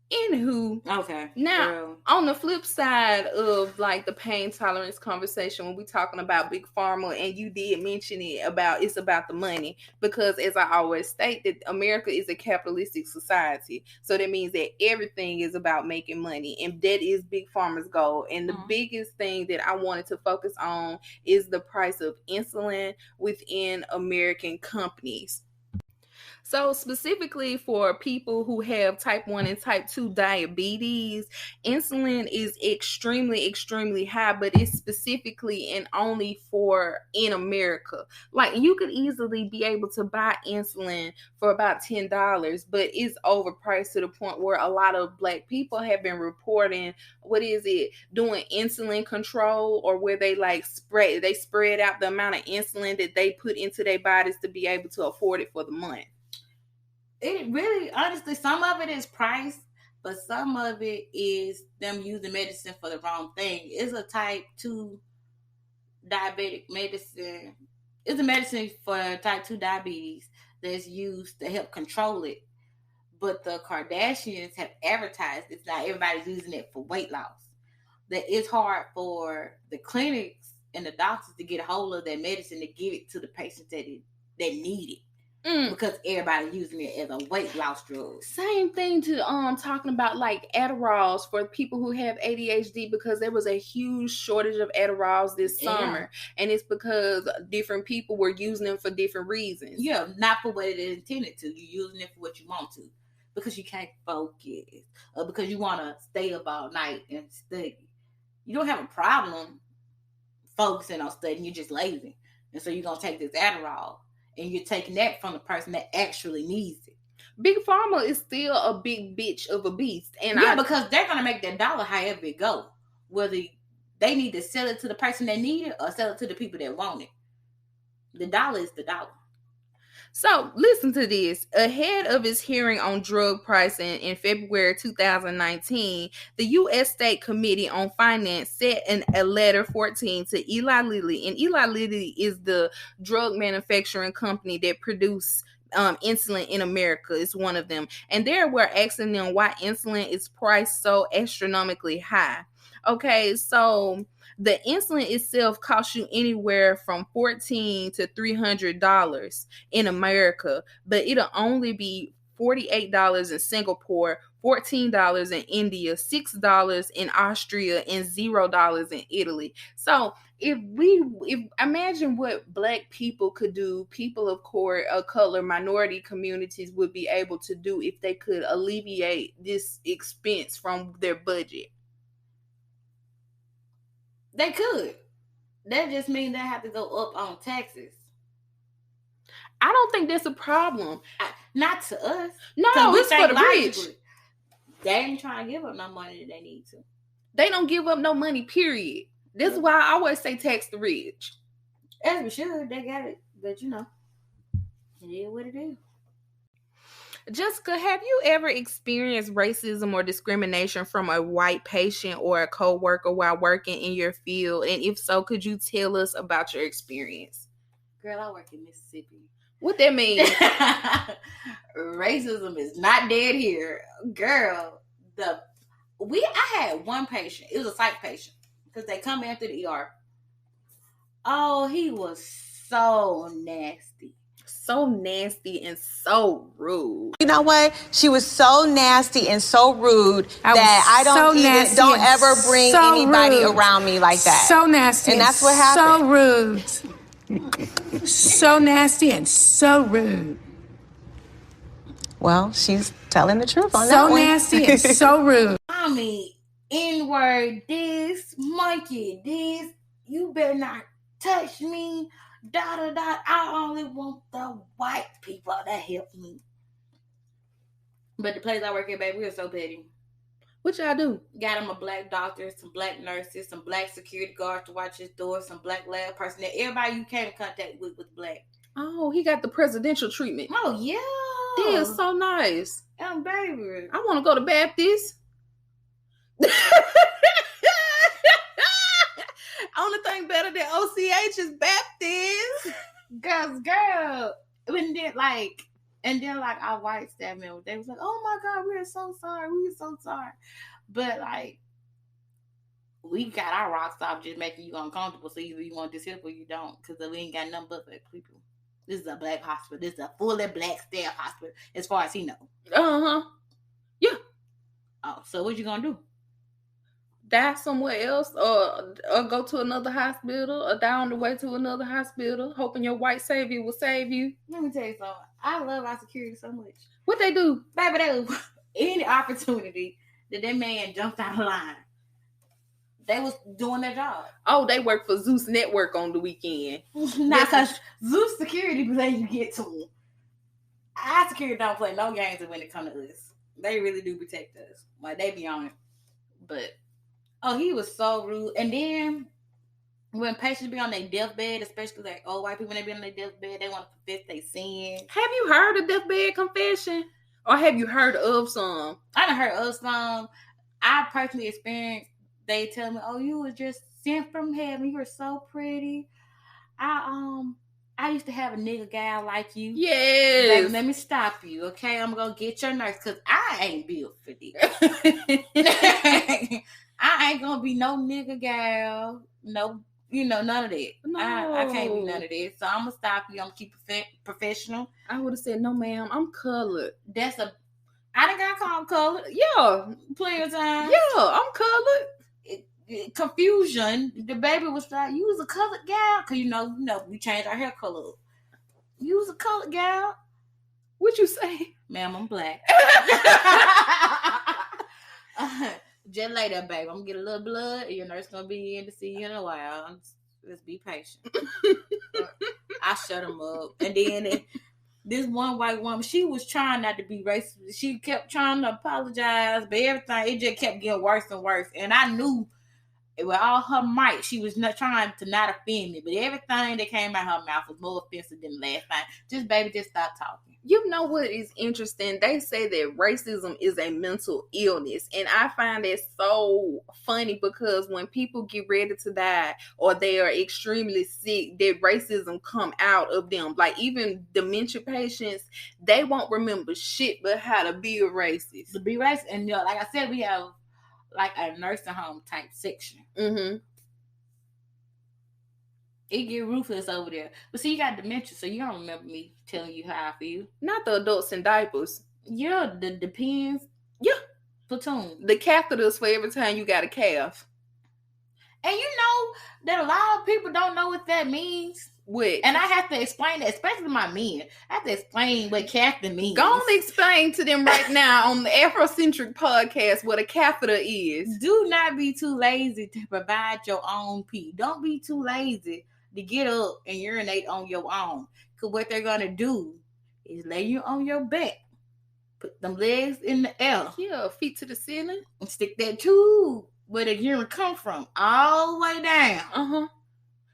Anywho, okay. Now, on the flip side of like the pain tolerance conversation, when we're talking about Big Pharma, and you did mention it's about the money, because as I always state, that America is a capitalistic society. So that means that everything is about making money, and that is Big Pharma's goal. And the biggest thing that I wanted to focus on is the price of insulin within American companies. So specifically for people who have type 1 and type 2 diabetes, insulin is extremely, extremely high, but it's specifically and only for in America. Like you could easily be able to buy insulin for about $10, but it's overpriced to the point where a lot of black people have been reporting, doing insulin control, or where they spread out the amount of insulin that they put into their bodies to be able to afford it for the month. It really, honestly, some of it is price, but some of it is them using medicine for the wrong thing. It's a type 2 diabetic medicine. It's a medicine for type 2 diabetes that's used to help control it. But the Kardashians have advertised it's not everybody's using it for weight loss. That it's hard for the clinics and the doctors to get a hold of that medicine to give it to the patients that need it. Because everybody's using it as a weight loss drug. Same thing to talking about like Adderalls for people who have ADHD, because there was a huge shortage of Adderalls this summer, and it's because different people were using them for different reasons. Yeah, not for what it is intended to. You're using it for what you want to, because you can't focus, or because you want to stay up all night and study. You don't have a problem focusing on studying. You're just lazy, and so you're gonna take this Adderall. And you're taking that from the person that actually needs it. Big Pharma is still a big bitch of a beast. And because they're going to make that dollar however it go. Whether they need to sell it to the person that need it or sell it to the people that want it. The dollar is the dollar. So listen to this. Ahead of his hearing on drug pricing in February 2019, the U.S. State Committee on Finance sent a letter 14 to Eli Lilly. And Eli Lilly is the drug manufacturing company that produce insulin in America. Is one of them. And there we're asking them why insulin is priced so astronomically high. Okay, so the insulin itself costs you anywhere from $14 to $300 in America, but it'll only be $48 in Singapore, $14 in India, $6 in Austria, and $0 in Italy. So if imagine what black people could do, people of color, minority communities would be able to do if they could alleviate this expense from their budget. They could. That just means they have to go up on taxes. I don't think that's a problem. Not to us. No, it's for the rich. They ain't trying to give up no money that they need to. They don't give up no money, period. This is why I always say tax the rich. As we should, they got it. But you know, it is what it is. Jessica, have you ever experienced racism or discrimination from a white patient or a co-worker while working in your field? And if so, could you tell us about your experience? Girl, I work in Mississippi. What that mean? Racism is not dead here. Girl, I had one patient. It was a psych patient. Because they come in through the ER. Oh, he was so nasty. So nasty and so rude. You know what? She was so nasty and so rude that I don't ever bring anybody around me like that. So nasty. And that's what happened. So rude. So nasty and so rude. Well, she's telling the truth on that one. So nasty and so rude. I mean, N-word, this, monkey, this, you better not touch me. I only want the white people that help me. But the place I work at, baby, we are so petty. What y'all do? Got him a black doctor, some black nurses, some black security guards to watch his door, some black lab personnel. Everybody you came in contact with was black. Oh, he got the presidential treatment. Oh, yeah. That is so nice. Baby. I want to go to Baptist. Only thing better than OCH is Baptist. Girl. And then our white staff members, they was like, oh my God, we are so sorry. We are so sorry. But we got our rocks off just making you uncomfortable. So either you want this help or you don't. Because we ain't got nothing but black people. This is a black hospital. This is a fully black staff hospital, as far as he know. Yeah. Oh, so what you gonna do? Die somewhere else, or go to another hospital, or die on the way to another hospital, hoping your white savior will save you. Let me tell you something. I love our security so much. What they do? Baby, they any opportunity that man jumped out of line, they was doing their job. Oh, they work for Zeus Network on the weekend. Nah, because Zeus security be letting you get to them. Our security don't play no games when it comes to us. They really do protect us. They be on it. But he was so rude. And then when patients be on their deathbed, especially old white people, when they be on their deathbed, they want to confess their sin. Have you heard of deathbed confession? Or have you heard of some? I done heard of some. I personally experienced, they tell me, oh, you were just sent from heaven. You were so pretty. I used to have a nigga gal like you. Yes. Baby, let me stop you, okay? I'm going to get your nurse because I ain't built for this. I ain't going to be no nigga gal. No, none of that. No. I can't be none of that. So I'm going to stop you. I'm going to keep professional. I would have said, no, ma'am, I'm colored. I done got called colored. Yeah. Plenty of times. Yeah, I'm colored. Confusion. The baby was like, you was a colored gal. Because, we changed our hair color. You was a colored gal. What you say? Ma'am, I'm black. Just later, baby. I'm going to get a little blood. Your nurse going to be in to see you in a while. Let's be patient. I shut him up. And then this one white woman, she was trying not to be racist. She kept trying to apologize. But everything, it just kept getting worse and worse. And I knew with all her might, she was not trying to not offend me. But everything that came out her mouth was more offensive than the last time. Just stop talking. You know what is interesting? They say that racism is a mental illness. And I find it so funny because when people get ready to die or they are extremely sick, that racism come out of them. Like even dementia patients, they won't remember shit but how to be a racist. To be racist. And like I said, we have a nursing home type section. Mm-hmm. It get ruthless over there. But see, you got dementia, so you don't remember me telling you how I feel. Not the adults in diapers. Yeah, the pins. Yeah. Platoon. The catheters for every time you got a calf. And you know that a lot of people don't know what that means. What? And I have to explain that, especially my men. I have to explain what catheter means. Go on, explain to them right now on the Afrocentric podcast what a catheter is. Do not be too lazy to provide your own pee. Don't be too lazy to get up and urinate on your own. Because what they're going to do is lay you on your back. Put them legs in the air. Yeah, feet to the ceiling. And stick that tube where the urine come from, all the way down,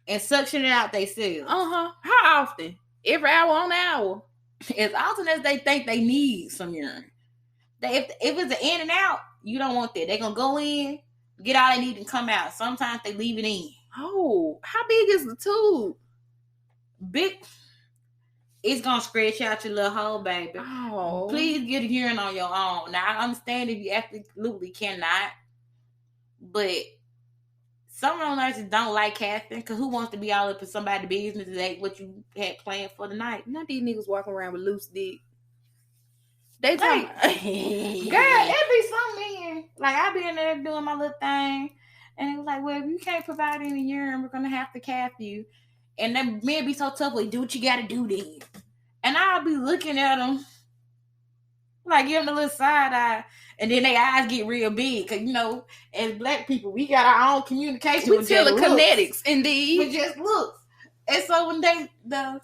and suction it out themselves. How often? Every hour on the hour. As often as they think they need some urine. If it's an in and out, you don't want that. They're gonna go in, get all they need, and come out. Sometimes they leave it in. Oh, how big is the tube? Big. It's gonna scratch out your little hole, baby. Oh. Please get a urine on your own. Now I understand if you absolutely cannot, but some of them nurses don't like casting, because who wants to be all up in somebody's business that ain't what you had planned for the night? Not these niggas walking around with loose dick. They like, girl, it be some men. Like, I be in there doing my little thing, and it was like, well, if you can't provide any urine, we're gonna have to cast you. And then men be so tough, like, do what you gotta do then. And I'll be looking at them, like, give them a little side eye, and then their eyes get real big, because, you know, as black people, we got our own communication with telekinetics, indeed. With just looks. And so when the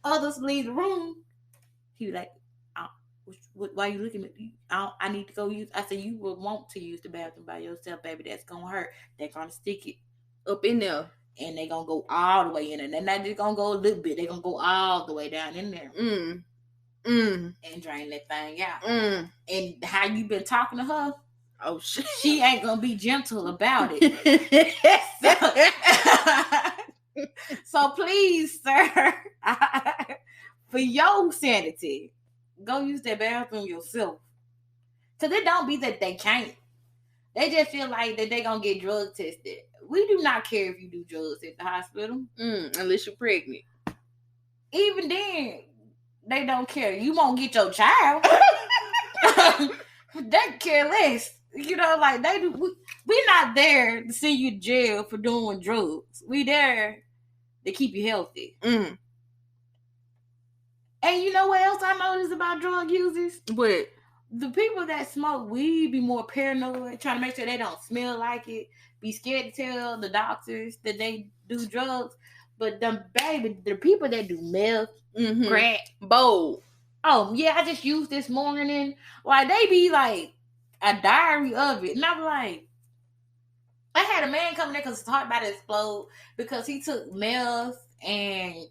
others leave the room, he was like, why you looking at me? I need to go use. I said, you will want to use the bathroom by yourself, baby. That's gonna hurt. They're gonna stick it up in there, and they're gonna go all the way in there. They're not just gonna go a little bit. They're gonna go all the way down in there, and drain that thing out. And how you been talking to her? Oh shit, she ain't gonna be gentle about it. So please, sir, for your sanity, go use that bathroom yourself. Because it don't be that they can't. They just feel like that they going to get drug tested. We do not care if you do drugs at the hospital. Unless you're pregnant. Even then, they don't care. You won't get your child. They care less. You know, like, they do. We're not there to send you to jail for doing drugs. We there to keep you healthy. And you know what else I noticed about drug users? What? The people that smoke weed be more paranoid, trying to make sure they don't smell like it, be scared to tell the doctors that they do drugs. But the people that do meth, crack, bold. Oh, yeah, I just used this morning. Like, they be like a diary of it. And I'm like, I had a man come there because his heart about to explode because he took meth and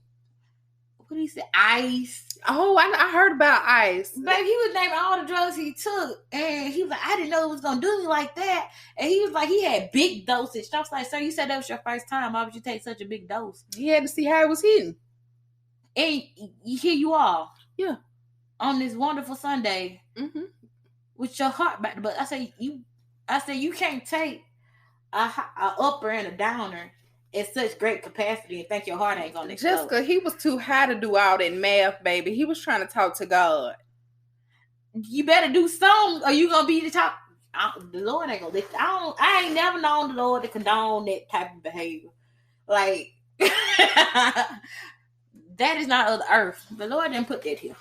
what did he say? Ice. Oh, I heard about ice. Baby, he was naming all the drugs he took. And he was like, I didn't know it was going to do me like that. And he was like, he had big dosage. I was like, sir, you said that was your first time. Why would you take such a big dose? He had to see how it was hitting. And here you are. Yeah. On this wonderful Sunday. With your heart back. But I say, you can't take a upper and a downer in such great capacity and think your heart ain't gonna explode. Jessica, he was too high to do all that math, baby. He was trying to talk to God. You better do something, or you gonna be the top. The Lord ain't gonna lift. I ain't never known the Lord to condone that type of behavior. Like that is not of the earth. The Lord didn't put that here.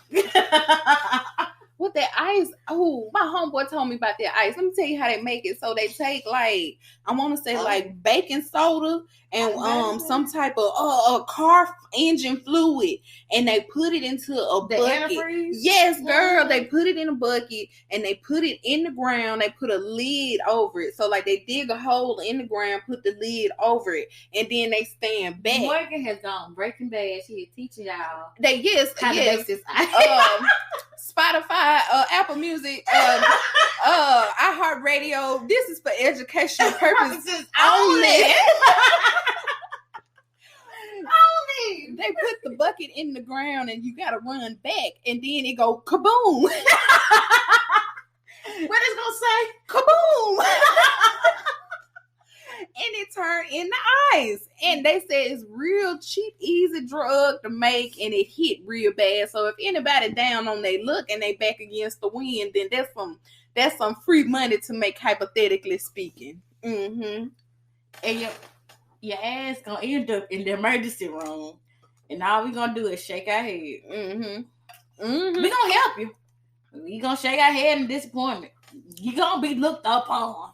With that ice, oh, my homeboy told me about that ice. Let me tell you how they make it. So they take like, I want to say like baking soda and some type of car engine fluid, and they put it into a bucket. Antifreeze? Yes, girl. They put it in a bucket and they put it in the ground. They put a lid over it. So like they dig a hole in the ground, put the lid over it, and then they stand back. Morgan has gone Breaking Bad. She is teaching y'all. They how to make this ice. Spotify, Apple Music, iHeartRadio. This is for educational purposes only. Only. They put the bucket in the ground and you gotta run back, and then it go kaboom. What it's gonna say? Kaboom. And it turned into ice. And they said it's real cheap, easy drug to make, and it hit real bad. So if anybody down on their luck and they back against the wind, then that's some free money to make, hypothetically speaking. And your ass gonna end up in the emergency room, and all we gonna do is shake our head. We gonna help you. We gonna shake our head in disappointment. You gonna be looked upon.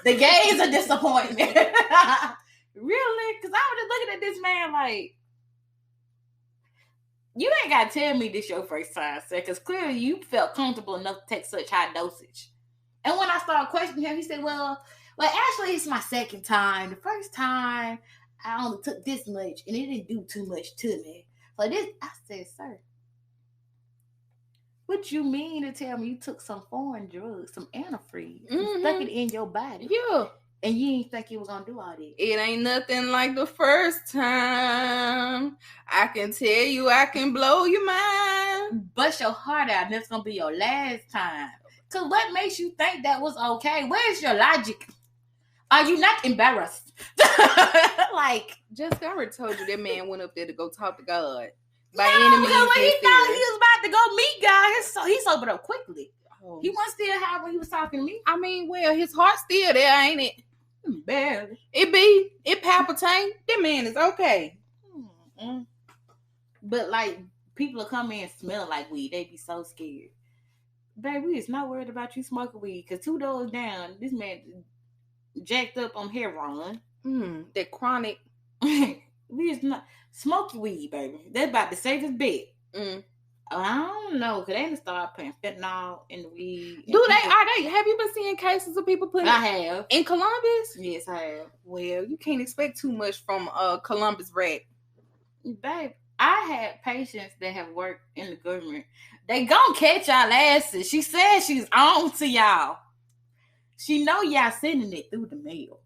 The gaze of disappointment. Really? Because I was just looking at this man like, you ain't got to tell me this your first time, sir, because clearly you felt comfortable enough to take such high dosage. And when I started questioning him, he said, well, actually, it's my second time. The first time, I only took this much, and it didn't do too much to me. So this, I said, sir, what you mean to tell me you took some foreign drugs, some antifreeze, and stuck it in your body? Yeah. And you didn't think you were going to do all this? It ain't nothing like the first time. I can tell you, I can blow your mind. Bust your heart out, and it's going to be your last time. Because what makes you think that was okay? Where's your logic? Are you not embarrassed? Like, Jessica, I already told you that man went up there to go talk to God. By any means, when he thought he was about to go meet God, he sobered up quickly. Oh. He wasn't still high when he was talking to me. I mean, well, his heart's still there, ain't it? Barely. It palpitate. That man is okay. But like, people will come in smelling like weed. They be so scared. Baby, we is not worried about you smoking weed, because 2 doors down, this man jacked up on heroin. That chronic. We is not smoking weed, baby. That's about the safest bet. I don't know, because they done start putting fentanyl in the weed. Have you been seeing cases of people putting? I have. In Columbus? Yes, I have. Well, you can't expect too much from Columbus rat. Babe, I had patients that have worked in the government. They gonna catch y'all asses. She said she's on to y'all. She know y'all sending it through the mail.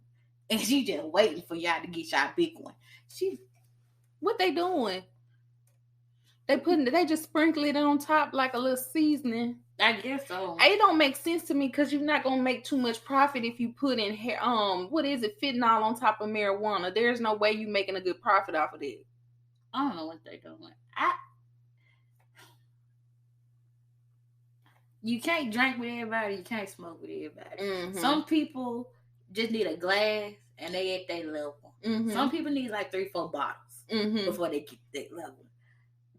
And she just waiting for y'all to get y'all big one. What they doing? They just sprinkle it on top like a little seasoning. I guess so. It don't make sense to me, because you're not gonna make too much profit if you put in what is it, fentanyl on top of marijuana. There's no way you making a good profit off of it. I don't know what they doing. You can't drink with everybody. You can't smoke with everybody. Some people just need a glass and they at their level. Some people need like 3-4 bottles before they get that level.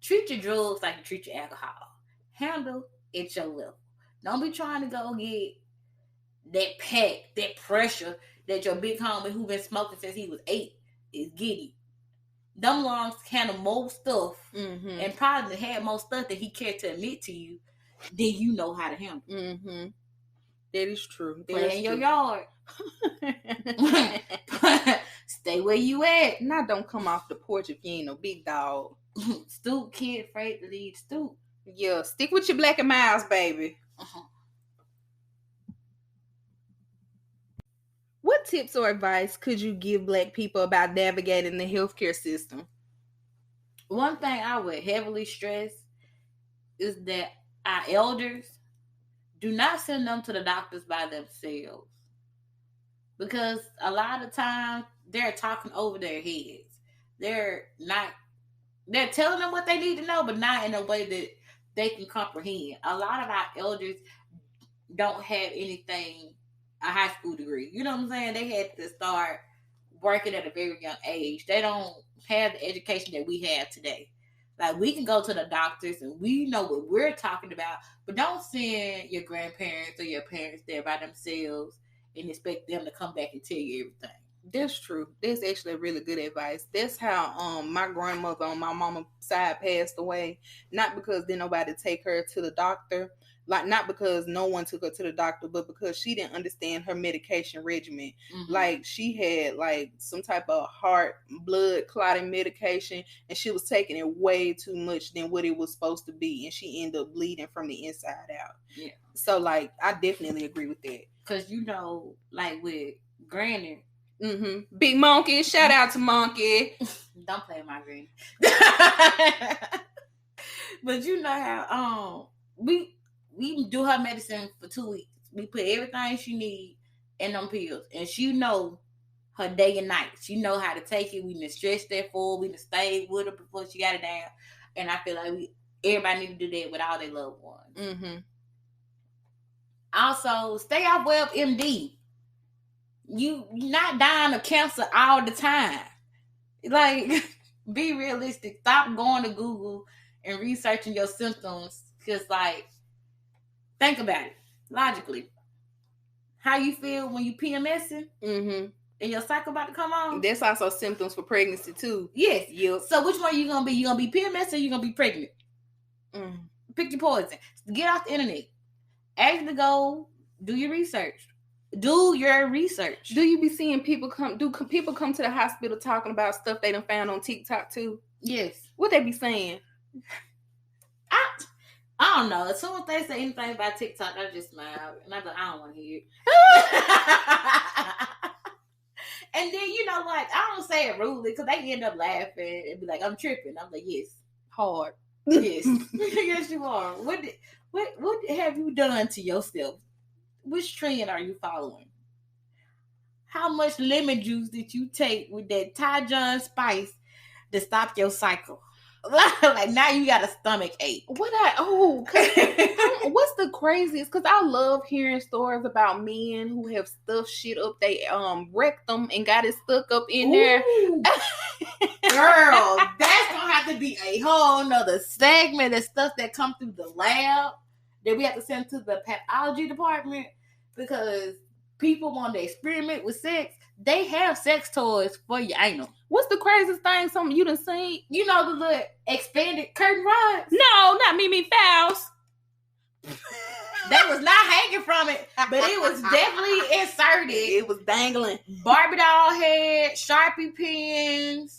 Treat your drugs like you treat your alcohol. Handle at your level. Don't be trying to go get that pack, that pressure that your big homie who been smoking since he was 8 is getting. Them lungs handle more stuff and probably had more stuff that he cared to admit to you than you know how to handle. That is true. Play in your yard. Stay where you at. Now don't come off the porch if you ain't no big dog. Stoop, kid afraid to leave stoop. Yeah, stick with your Black and Miles, baby. What tips or advice could you give Black people about navigating the healthcare system? One thing I would heavily stress is that our elders, do not send them to the doctors by themselves. Because a lot of times they're talking over their heads. They're telling them what they need to know, but not in a way that they can comprehend. A lot of our elders don't have anything, a high school degree. You know what I'm saying? They had to start working at a very young age. They don't have the education that we have today. Like, we can go to the doctors and we know what we're talking about, but don't send your grandparents or your parents there by themselves and expect them to come back and tell you everything. That's true. That's actually really good advice. That's how my grandmother on my mama's side passed away. Not because didn't nobody take her to the doctor. Like, not because no one took her to the doctor, but because she didn't understand her medication regimen. Like, she had like some type of heart, blood clotting medication, and she was taking it way too much than what it was supposed to be. And she ended up bleeding from the inside out. Yeah. So, like, I definitely agree with that. Because, you know, like with Granny. Big Monkey. Shout out to Monkey. Don't play with my Granny. But you know how we do her medicine for 2 weeks. We put everything she need in them pills. And she know her day and night. She know how to take it. We done stretched that for her. We done stayed with her before she got it down. And I feel like everybody need to do that with all their loved ones. Also, stay off WebMD. You not dying of cancer all the time. Like, be realistic. Stop going to Google and researching your symptoms. Because, like, think about it logically. How you feel when you PMSing and your cycle about to come on? That's also symptoms for pregnancy too. Yes. Yep. So which one you gonna be? You gonna be PMS or you gonna be pregnant? Pick your poison. Get off the internet. Ask to go Do your research. Do your research. Do you be seeing people come? Do people come to the hospital talking about stuff they done found on TikTok too? Yes. What they be saying? I don't know. As soon as they say anything about TikTok, I just smile. And I'm like, I don't want to hear it. And then, like, I don't say it rudely because they end up laughing and be like, I'm tripping. I'm like, yes. Hard. Yes. Yes, you are. What have you done to yourself? Which trend are you following? How much lemon juice did you take with that Thai John spice to stop your cycle? Like, now you got a stomach ache. What's the craziest? Because I love hearing stories about men who have stuffed shit up they rectum and got it stuck up in there. Girl, that's gonna have to be a whole nother segment of stuff that come through the lab that we have to send to the pathology department, because people want to experiment with sex. They have sex toys for your anal. What's the craziest thing something you done seen? The little expanded curtain rods? No, not Mimi Fowles. They was not hanging from it, but it was definitely inserted. It was dangling. Barbie doll head, Sharpie pins,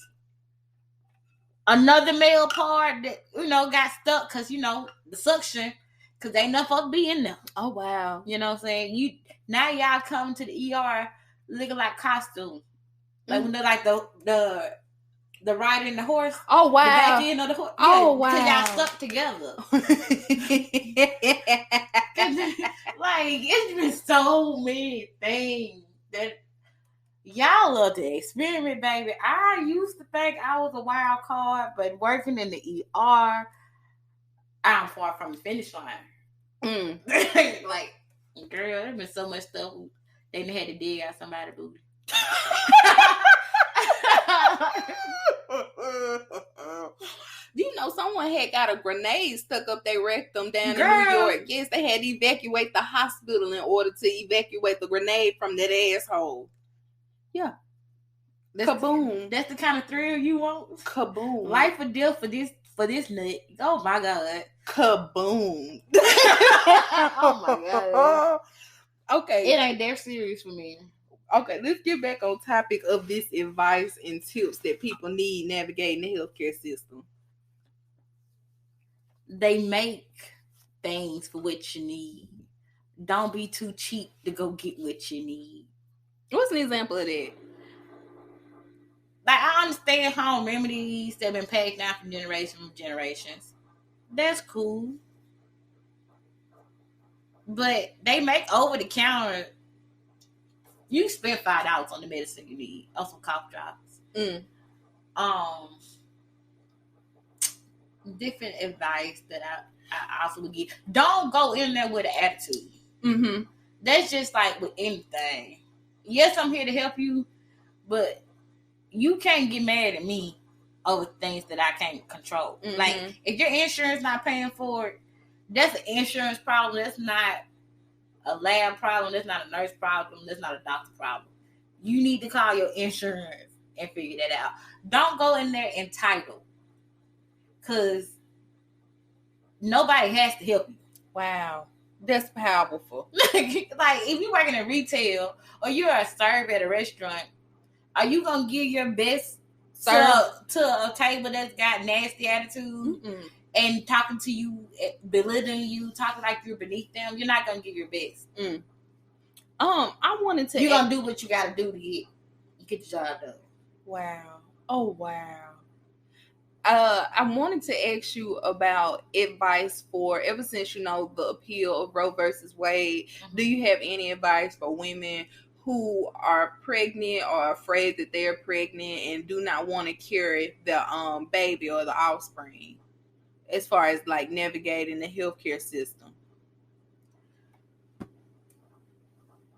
another male part that, got stuck because, the suction, because ain't nothing supposed to be in there. Oh, wow. You know what I'm saying? Now y'all come to the ER looking like costume. Like when they're like the riding the horse. Oh, wow. The back end of the horse. Oh, wow. Because y'all stuck together. Like, it's been so many things that y'all love to experiment, baby. I used to think I was a wild card, but working in the ER, I'm far from the finish line. Like, girl, there's been so much stuff they had to dig out somebody's booty. Someone had got a grenade stuck up their rectum down in New York. Yes, they had to evacuate the hospital in order to evacuate the grenade from that asshole. Yeah. Kaboom. That's the kind of thrill you want? Kaboom. Life or death for this nut. Oh my God. Kaboom. Oh my God. Okay. It ain't that serious for me. Okay, let's get back on topic of this advice and tips that people need navigating the healthcare system. They make things for what you need. Don't be too cheap to go get what you need. What's an example of that? Like, I understand home remedies that have been passed down from generations. That's cool. But they make over the counter. You spend $5 on the medicine you need, on some cough drops. Different advice that I also would give. Don't go in there with an attitude. Mm-hmm. That's just like with anything. Yes, I'm here to help you, but you can't get mad at me over things that I can't control. Mm-hmm. Like, if your insurance not paying for it, that's an insurance problem. That's not a lab problem. That's not a nurse problem. That's not a doctor problem. You need to call your insurance and figure that out. Don't go in there entitled, because nobody has to help you. Wow. That's powerful. Like, if you're working in retail or you're a server at a restaurant, are you going to give your best to a table that's got nasty attitude and talking to you, belittling you, talking like you're beneath them? You're not going to give your best. I wanted to... You're going to do what you got to do to get the job done. Wow. Oh, wow. I wanted to ask you about advice for, ever since, the appeal of Roe versus Wade, do you have any advice for women who are pregnant or afraid that they're pregnant and do not want to carry the baby or the offspring, as far as like navigating the healthcare system?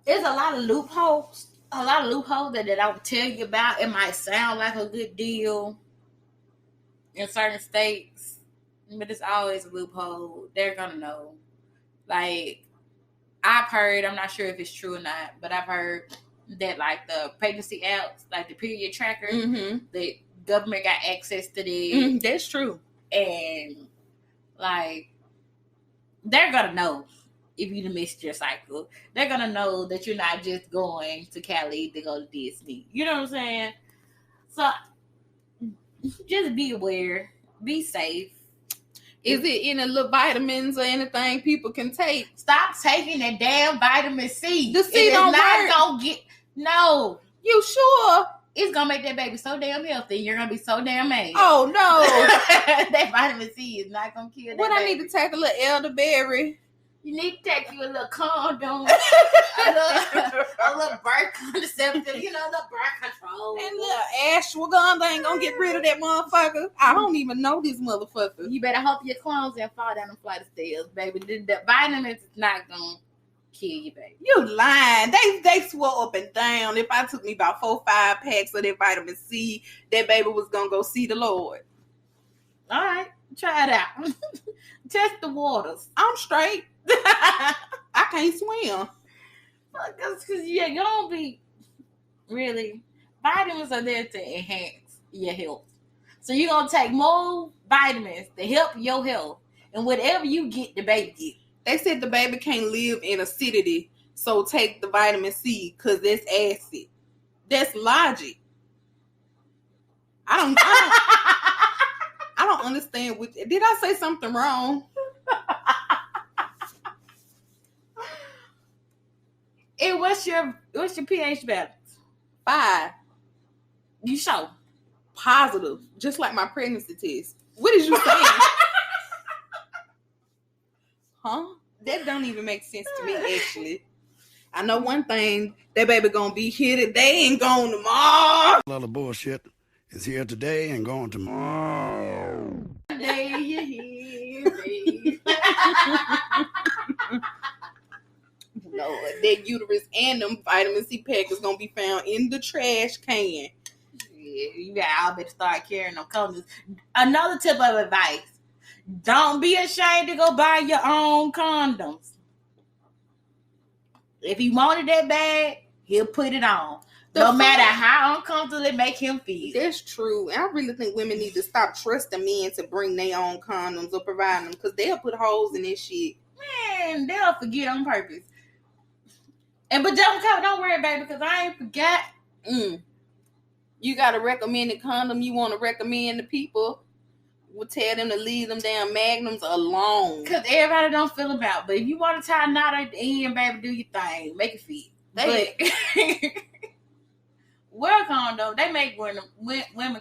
There's a lot of loopholes that I don't tell you about. It might sound like a good deal in certain states, but it's always a loophole. They're gonna know. Like, I've heard, I'm not sure if it's true or not, but I've heard that like the pregnancy apps, like the period tracker, the government got access to them. That's true. And like, they're gonna know if you missed your cycle. They're going to know that you're not just going to Cali to go to Disney. You know what I'm saying? So just be aware. Be safe. Is it any little vitamins or anything people can take? Stop taking that damn vitamin C. The C don't work. Gonna get, no. You sure? It's gonna make that baby so damn healthy. You're gonna be so damn mad. Oh no. That vitamin C is not gonna kill that What baby. I need to take a little elderberry. You need to take you a little condom, a little birth contraceptive, you know, the birth control. And little ashwagandha ain't gonna get rid of that motherfucker. I don't even know this motherfucker. You better hope your clones don't fall down the flight of stairs, baby. The vitamins is not gonna kill you, baby. You lying. They swell up and down. If I took me about 4-5 packs of that vitamin C, that baby was gonna go see the Lord. All right, try it out. Test the waters. I'm straight. I can't swim. Because you're gonna be really, vitamins are there to enhance your health. So you're gonna take more vitamins to help your health, and whatever you get, the baby get. They said the baby can't live in acidity, so take the vitamin C because that's acid. That's logic. I don't understand. Did I say something wrong? And what's your pH balance? 5. You sure? Positive, just like my pregnancy test. What did you say? Huh? That don't even make sense to me, actually. I know one thing, that baby gonna be here today and gone tomorrow. A lot of bullshit is here today and gone tomorrow. Day you hear me. Lord, that uterus and them vitamin C pack is gonna be found in the trash can. Yeah, you all better start carrying them condoms. Another tip of advice: don't be ashamed to go buy your own condoms. If he wanted that bad, he'll put it on. No matter how uncomfortable it make him feel. That's true. And I really think women need to stop trusting men to bring their own condoms or provide them, because they'll put holes in this shit. Man, they'll forget on purpose. But don't worry, baby, because I ain't forgot. You got a recommended condom you want to recommend to people. We'll tell them to leave them damn magnums alone. Because everybody don't feel about. But if you want to tie a knot at the end, baby, do your thing. Make it fit. But wear a condom. They make women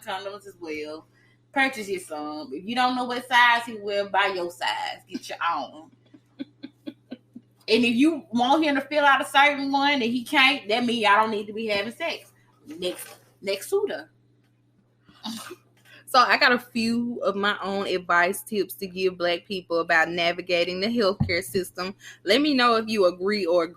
condoms as well. Purchase your some. If you don't know what size he wear, buy your size. Get your own. And if you want him to fill out a certain one and he can't, that means y'all don't need to be having sex. Next suitor. So I got a few of my own advice tips to give Black people about navigating the healthcare system. Let me know if you agree or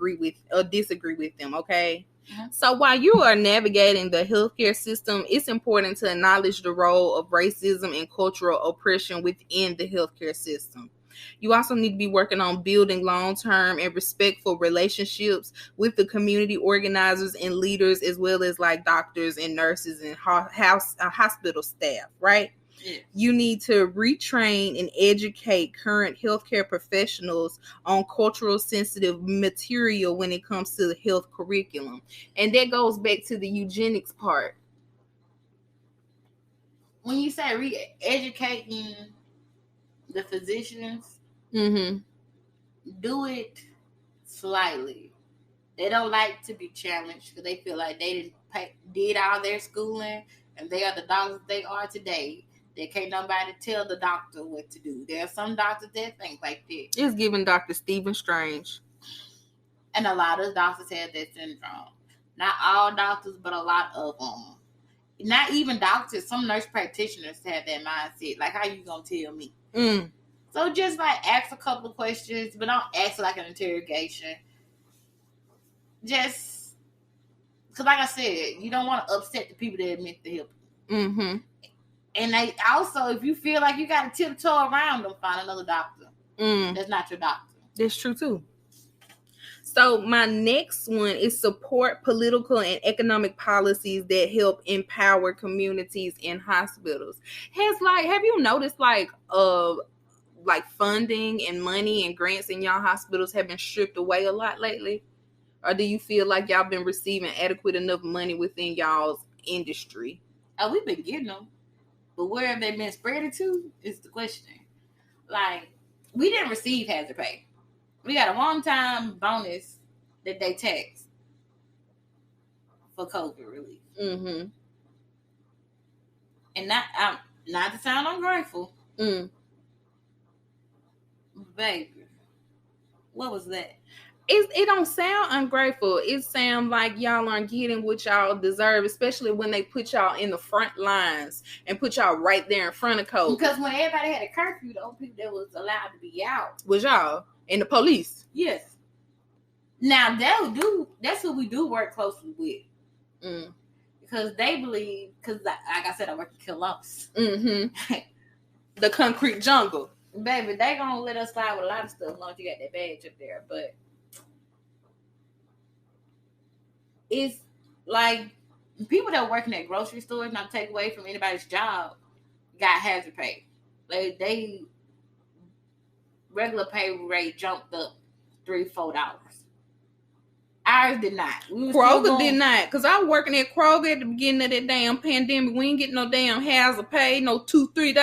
disagree with them, okay? Mm-hmm. So while you are navigating the healthcare system, it's important to acknowledge the role of racism and cultural oppression within the healthcare system. You also need to be working on building long-term and respectful relationships with the community organizers and leaders, as well as like doctors and nurses and hospital staff, right? Yeah. You need to retrain and educate current healthcare professionals on cultural sensitive material when it comes to the health curriculum. And that goes back to the eugenics part. When you say re-educating the physicians, do it slightly. They don't like to be challenged because they feel like they did all their schooling and they are the doctors they are today. They can't nobody tell the doctor what to do. There are some doctors that think like that. It's giving Dr. Stephen Strange. And a lot of doctors have that syndrome. Not all doctors, but a lot of them. Not even doctors. Some nurse practitioners have that mindset. Like, how you gonna tell me? So just like ask a couple of questions, but don't ask like an interrogation. Just because, like I said, you don't want to upset the people that are meant to help you. And they also, if you feel like you got to tiptoe around them, find another doctor. That's not your doctor. That's true too. So my next one is support political and economic policies that help empower communities and hospitals. Have you noticed like funding and money and grants in y'all hospitals have been stripped away a lot lately? Or do you feel like y'all been receiving adequate enough money within y'all's industry? Oh, we've been getting them. But where have they been spread to is the question. Like, we didn't receive hazard pay. We got a one-time bonus that they taxed for COVID relief. Mm-hmm. And not to sound ungrateful. Baby, what was that? It don't sound ungrateful. It sounds like y'all aren't getting what y'all deserve, especially when they put y'all in the front lines and put y'all right there in front of COVID. Because when everybody had a curfew, the only people that was allowed to be out was y'all and the police. Yes. Now that's who we do work closely with. Because they believe, because like I said, I work in Columbus. Mm-hmm. The concrete jungle. Baby, they gonna let us slide with a lot of stuff as long as you got that badge up there. But it's like people that are working at grocery stores, not take away from anybody's job, got hazard pay. They regular pay rate jumped up $3-4. Ours did not. Kroger did not. Because I was working at Kroger at the beginning of that damn pandemic. We ain't getting no damn hazard pay, no $2-3.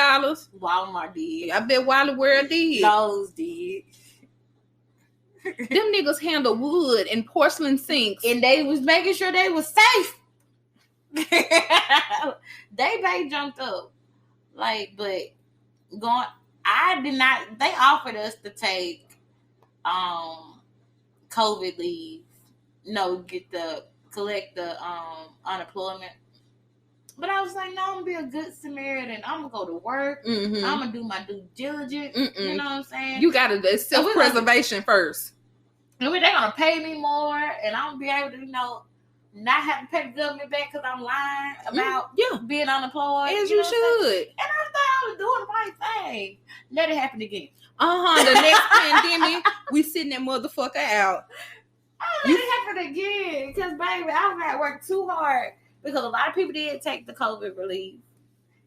Walmart did. I bet Wally World did. Lowe's did. Them niggas handle wood and porcelain sinks. And they was making sure they was safe. They pay jumped up. Like, but I did not, they offered us to take COVID leave. No, collect the unemployment. But I was like, no, I'm gonna be a good Samaritan. I'm gonna go to work. Mm-hmm. I'm gonna do my due diligence. You know what I'm saying? You gotta do self-preservation first. And they're gonna pay me more, and I'm gonna be able to, not have to pay the government back because I'm lying about being unemployed. As you should. And I thought I was doing the right thing. Let it happen again. The next pandemic, we sitting that motherfucker out. Let it happen again. Because, baby, I've had to work too hard. Because a lot of people did take the COVID relief.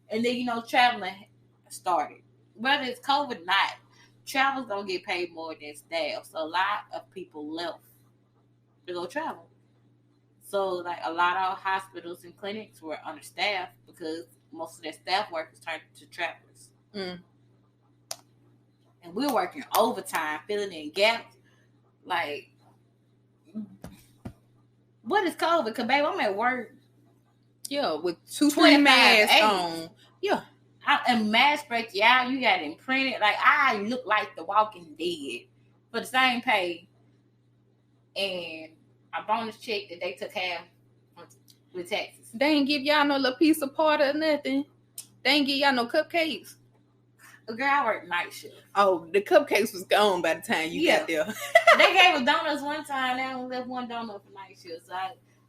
And then, traveling started. Whether it's COVID or not, travel's going to get paid more than staff. So a lot of people left to go travel. So, like, a lot of hospitals and clinics were understaffed because most of their staff workers turned to travelers. And we're working overtime, filling in gaps. Like, what is COVID? Because, babe, I'm at work. Yeah, with 2-3 masks on. Yeah. And mask break you out. You got it imprinted. Like, I look like the Walking Dead for the same pay. And a bonus check that they took half with taxes. They ain't give y'all no little piece of part or nothing. They ain't give y'all no cupcakes. Girl, I work night shift. Oh, the cupcakes was gone by the time you got there. They gave us donuts one time. They only left one donut for night shift. So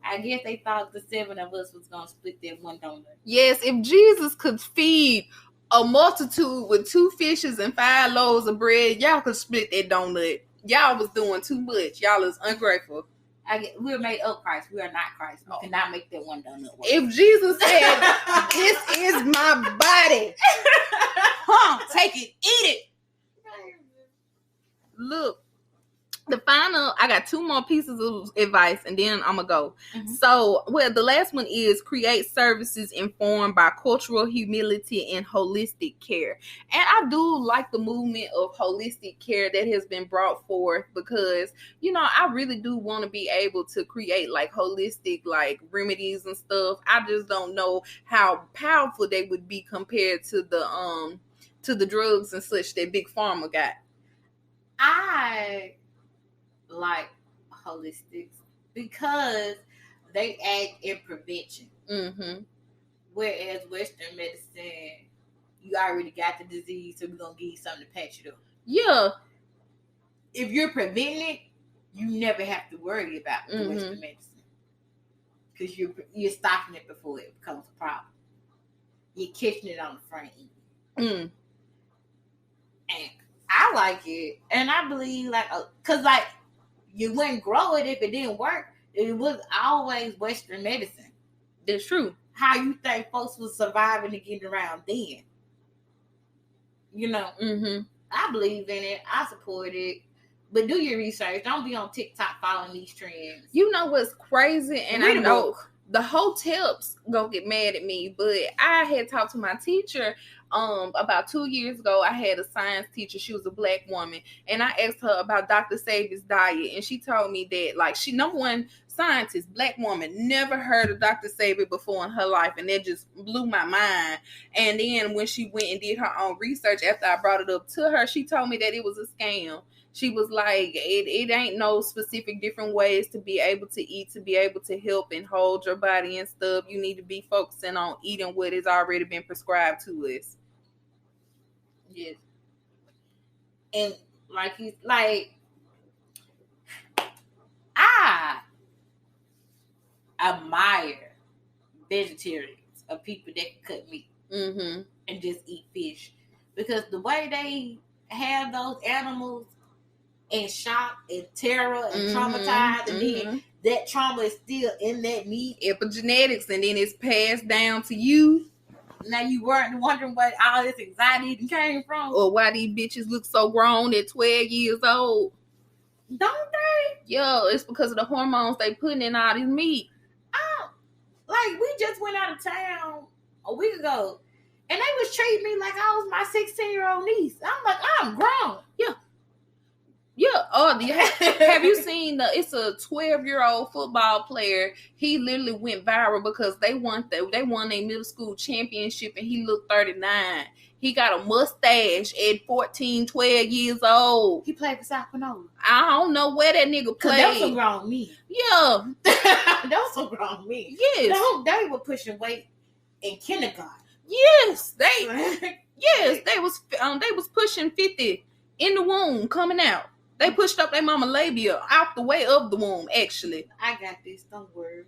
I guess they thought the 7 of us was going to split that one donut. Yes, if Jesus could feed a multitude with 2 fishes and 5 loaves of bread, y'all could split that donut. Y'all was doing too much. Y'all is ungrateful. We're made up Christ. We are not Christ. We cannot make that one donut work. If Jesus said, "This is my body," take it, eat it. Look, I got 2 more pieces of advice, and then I'm gonna go. So, the last one is create services informed by cultural humility and holistic care. And I do like the movement of holistic care that has been brought forth because, I really do want to be able to create like holistic like remedies and stuff. I just don't know how powerful they would be compared to the drugs and such that Big Pharma got. I like holistics because they act in prevention. Whereas Western medicine, you already got the disease, so we're gonna give you something to patch it up. Yeah. If you're preventing it, you never have to worry about the Western medicine because you're stopping it before it becomes a problem. You're catching it on the front end. And I like it, and I believe because you wouldn't grow it if it didn't work. It was always Western medicine. That's true. How you think folks was surviving and getting around then? I believe in it. I support it. But do your research. Don't be on TikTok following these trends. You know what's crazy? And I know the hotels gonna get mad at me, but I had talked to my teacher about 2 years ago. I had a science teacher. She was a black woman, and I asked her about Dr. Sabi's diet, and she told me that, like, she, number one scientist, black woman, never heard of Dr. Sabi before in her life, and that just blew my mind. And then when she went and did her own research after I brought it up to her, she told me that it was a scam. She was like, it ain't no specific different ways to be able to eat, to be able to help and hold your body and stuff. You need to be focusing on eating what has already been prescribed to us. Yes. And I admire vegetarians or people that can cut meat and just eat fish. Because the way they have those animals in shock and terror and traumatized, and then that trauma is still in that meat. Epigenetics, and then it's passed down to you. Now you weren't wondering what all this anxiety came from. Or why these bitches look so grown at 12 years old. Don't they? Yeah, it's because of the hormones they putting in all this meat. Like, we just went out of town a week ago, and they was treating me like I was my 16-year-old niece. I'm like, I'm grown. Yeah. Oh, have you seen it's a 12-year-old football player. He literally went viral because they won their middle school championship, and he looked 39. He got a mustache at 14, 12 years old. He played for South Panola. I don't know where that nigga played. That was some grown men. Yeah. That was some grown men. Yes. They were pushing weight in kindergarten. Yes. They was pushing 50 in the womb coming out. They pushed up their mama labia out the way of the womb, actually. I got this. Don't worry.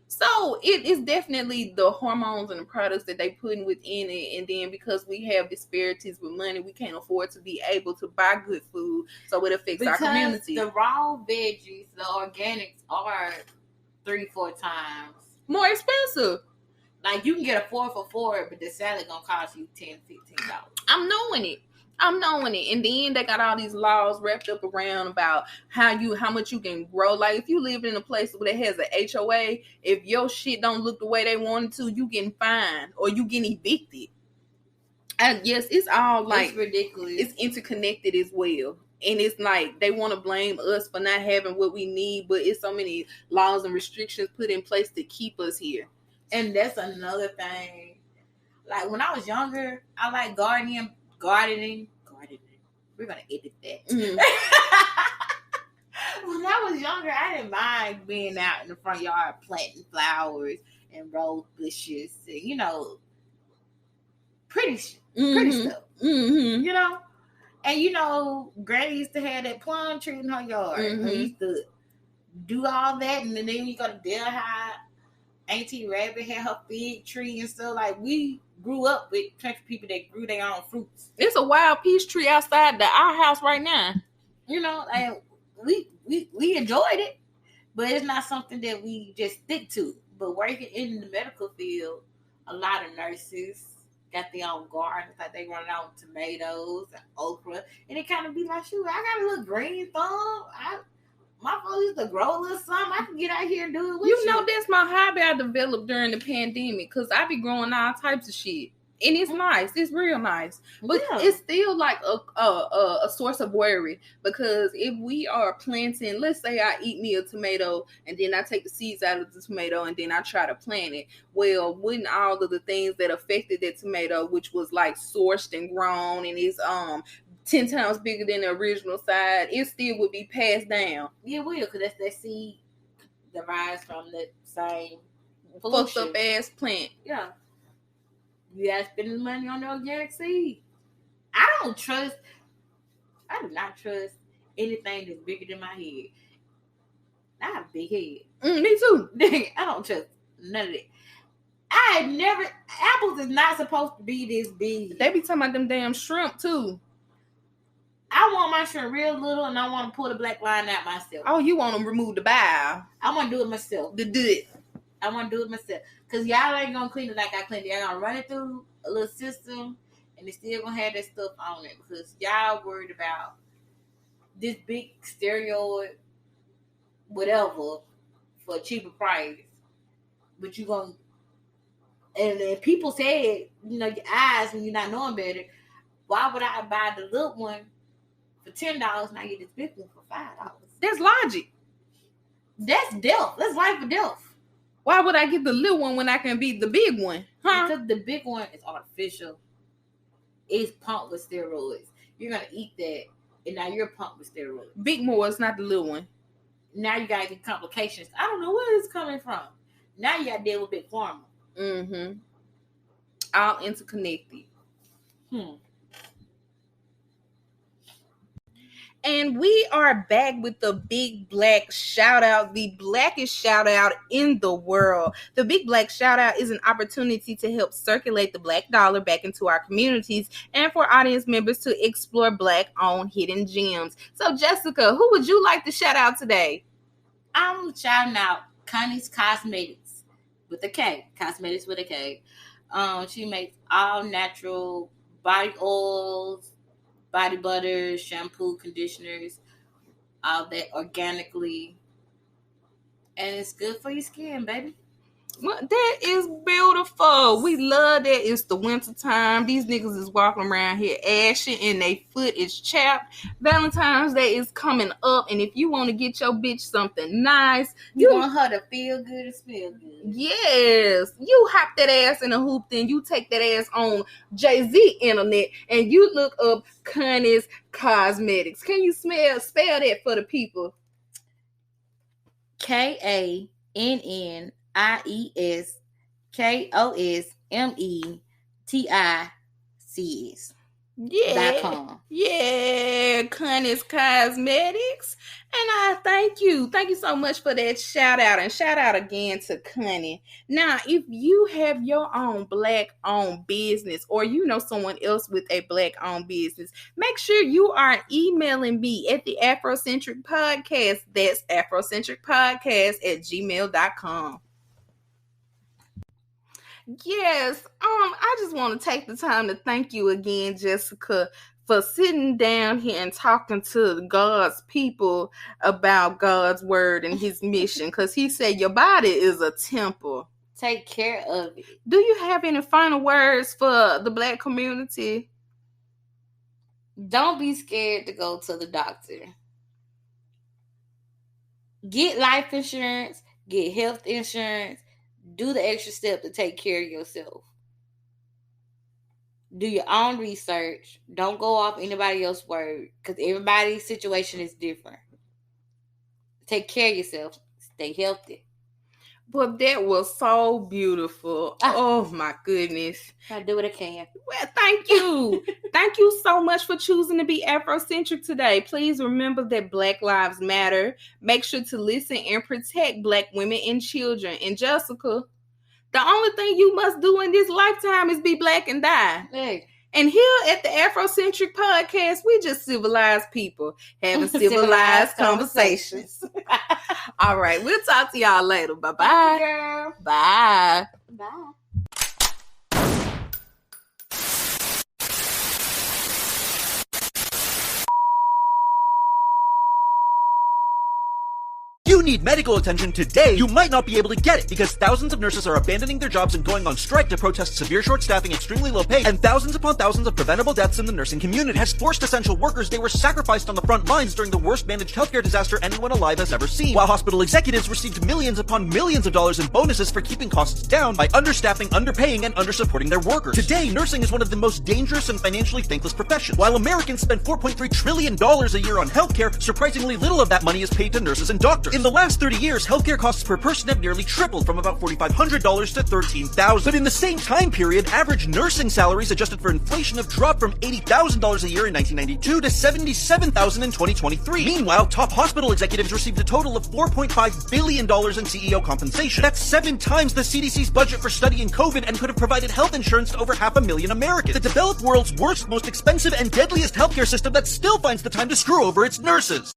So it is definitely the hormones and the products that they put in within it. And then because we have disparities with money, we can't afford to be able to buy good food. So it affects our community. The raw veggies, the organics are 3-4 times more expensive. Like, you can get a 4 for $4, but the salad gonna cost you $10-15. I'm knowing it. And then they got all these laws wrapped up around about how much you can grow. Like, if you live in a place that has an HOA, if your shit don't look the way they wanted to, you getting fined or you getting evicted. And yes, it's all like, it's ridiculous. It's interconnected as well. And it's like they want to blame us for not having what we need, but it's so many laws and restrictions put in place to keep us here. And that's another thing. Like, when I was younger, I like gardening. We're gonna edit that. When I was younger, I didn't mind being out in the front yard planting flowers and rose bushes and, pretty stuff. You know? And Granny used to have that plum tree in her yard. We used to do all that, and then you go to Dale High. Auntie Rabbit had her fig tree and stuff. Like, we grew up with country people that grew their own fruits. It's a wild peach tree outside our house right now. And we enjoyed it, but it's not something that we just stick to. But working in the medical field, a lot of nurses got their own gardens, like they run out tomatoes and okra, and it kind of be like, shoot, I got a little green thumb. My folks used to grow a little something. I can get out here and do it with you. That's my hobby I developed during the pandemic, because I be growing all types of shit. And it's nice. It's real nice. But it's still like a source of worry, because if we are planting, let's say I eat me a tomato and then I take the seeds out of the tomato and then I try to plant it. Well, wouldn't all of the things that affected that tomato, which was like sourced and grown and is 10 times bigger than the original side, it still would be passed down. Yeah, it will, because that's that seed derives from the same fucked up ass plant. Yeah. You gotta spend the money on the organic seed. I do not trust anything that's bigger than my head. I have a big head. Me too. I don't trust none of that. Apples is not supposed to be this big. They be talking about them damn shrimp too. I want my shrimp real little, and I want to pull the black line out myself. Oh, you want to remove the bile? I want to do it myself. I want to do it myself. Because y'all ain't going to clean it like I cleaned it. Y'all going to run it through a little system, And it's still gonna have that stuff on it because y'all worried about this big steroid, whatever, for a cheaper price. But you gonna, and people said, you know, your eyes when you're not knowing better. Why would I buy the little one for $10 and I get this big one for $5? That's logic. That's death. That's life or death. Why would I get the little one when I can be the big one? Huh? Because the big one is artificial. It's pumped with steroids. You're gonna eat that, and now you're pumped with steroids. Big more, it's not the little one. Now you gotta get complications. I don't know where it's coming from. Now you gotta deal with big pharma. Mm-hmm. All interconnected. And we are back with the Big Black Shout Out, the blackest shout out in the world. The Big Black Shout Out is an opportunity to help circulate the Black dollar back into our communities and for audience members to explore Black-owned hidden gems. So, Jessica, who would you like to shout out today? I'm shouting out Connie's Cosmetics with a K. Cosmetics with a K. She makes all natural body oils, body butters, shampoo, conditioners, all that organically. And it's good for your skin, baby. Well, that is beautiful. We love that. It's the winter time. These niggas is walking around here ashy and their foot is chapped. Valentine's Day is coming up, and if you want to get your bitch something nice, you want her to feel good and smell good. Yes. You hop that ass in a hoop, then you take that ass on Jay-Z internet and you look up Connie's Cosmetics. Can you spell that for the people? KANNIESKOSMETICS. Yeah. Yeah, Connie's Cosmetics. And I thank you. Thank you so much for that shout out. And shout out again to Connie. Now, if you have your own Black-owned business or you know someone else with a Black-owned business, make sure you are emailing me at the Afrocentric Podcast. That's afrocentricpodcast@gmail.com. Yes, I just want to take the time to thank you again, Jessica, for sitting down here and talking to God's people about God's word and his mission, because he said your body is a temple. Take care of it. Do you have any final words for the Black community? Don't be scared to go to the doctor. Get life insurance, get health insurance. Do the extra step to take care of yourself. Do your own research. Don't go off anybody else's word, because everybody's situation is different. Take care of yourself. Stay healthy. Well, that was so beautiful. Oh, my goodness. I do what I can. Well, thank you. Thank you so much for choosing to be Afrocentric today. Please remember that Black Lives Matter. Make sure to listen and protect Black women and children. And Jessica, the only thing you must do in this lifetime is be Black and die. Hey. And here at the Afrocentric Podcast, we just civilized people having civilized conversations. All right, we'll talk to y'all later. Bye-bye. Girl. Bye. Bye. You need medical attention today. You might not be able to get it because thousands of nurses are abandoning their jobs and going on strike to protest severe short staffing, extremely low pay, and thousands upon thousands of preventable deaths in the nursing community. Has forced essential workers. They were sacrificed on the front lines during the worst managed healthcare disaster anyone alive has ever seen, while hospital executives received millions upon millions of dollars in bonuses for keeping costs down by understaffing, underpaying, and undersupporting their workers. Today, nursing is one of the most dangerous and financially thankless professions. While Americans spend $4.3 trillion a year on healthcare, surprisingly little of that money is paid to nurses and doctors. In the last 30 years, healthcare costs per person have nearly tripled from about $4,500 to $13,000. But in the same time period, average nursing salaries adjusted for inflation have dropped from $80,000 a year in 1992 to $77,000 in 2023. Meanwhile, top hospital executives received a total of $4.5 billion in CEO compensation. That's 7 times the CDC's budget for studying COVID and could have provided health insurance to over 500,000 Americans. The developed world's worst, most expensive, and deadliest healthcare system that still finds the time to screw over its nurses.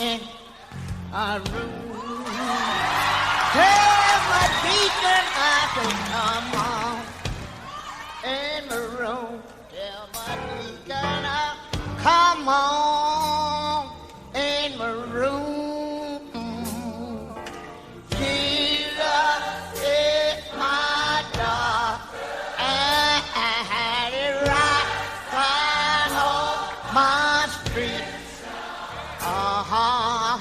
in a room. Tell my deacon I can come on in the room. Tell my deacon I come on in the room. Jesus is my God, and it right on my street.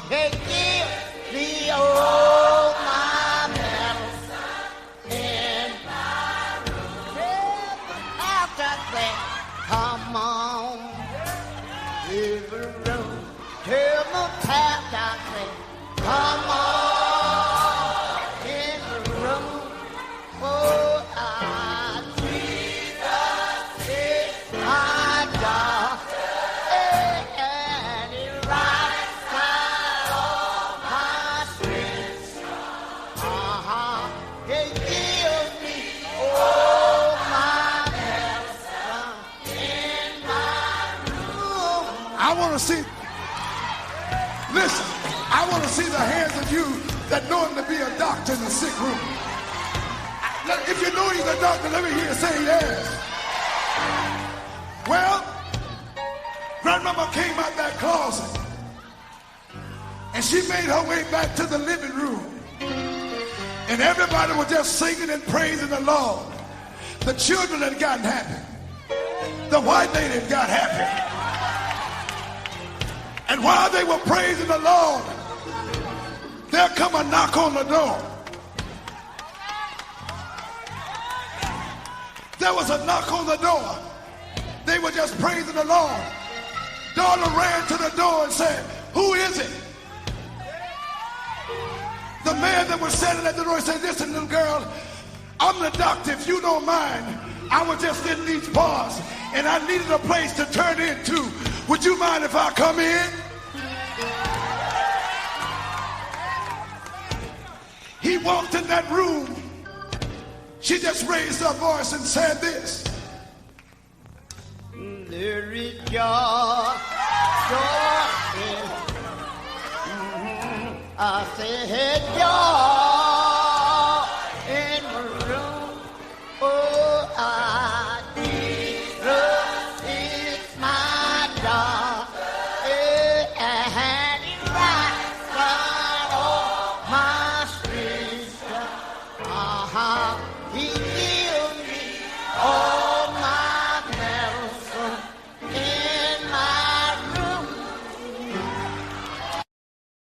He gives me all my medals in my room. After that, come on in the room. Tell my pastor, come on in the room. Oh, Jesus is my God, and He rides on my streets. He gives me all my medicine in my room. I want to see, listen, I want to see the hands of you that know him to be a doctor in the sick room. If you know he's a doctor, let me hear you say yes. Well, grandmama came out that closet and she made her way back to the living room. And everybody was just singing and praising the Lord. The children had gotten happy. The white lady had got happy. And while they were praising the Lord, there come a knock on the door. There was a knock on the door. They were just praising the Lord. Daughter ran to the door and said, "Who is it?" The man that was standing at the door said, "Listen, little girl, I'm the doctor. If you don't mind, I was just in these bars and I needed a place to turn into. Would you mind if I come in?" He walked in that room. She just raised her voice and said this. There is joy, joy in, I said joy in the room. Oh, I distrust is my God, and He rides on my streets. He gives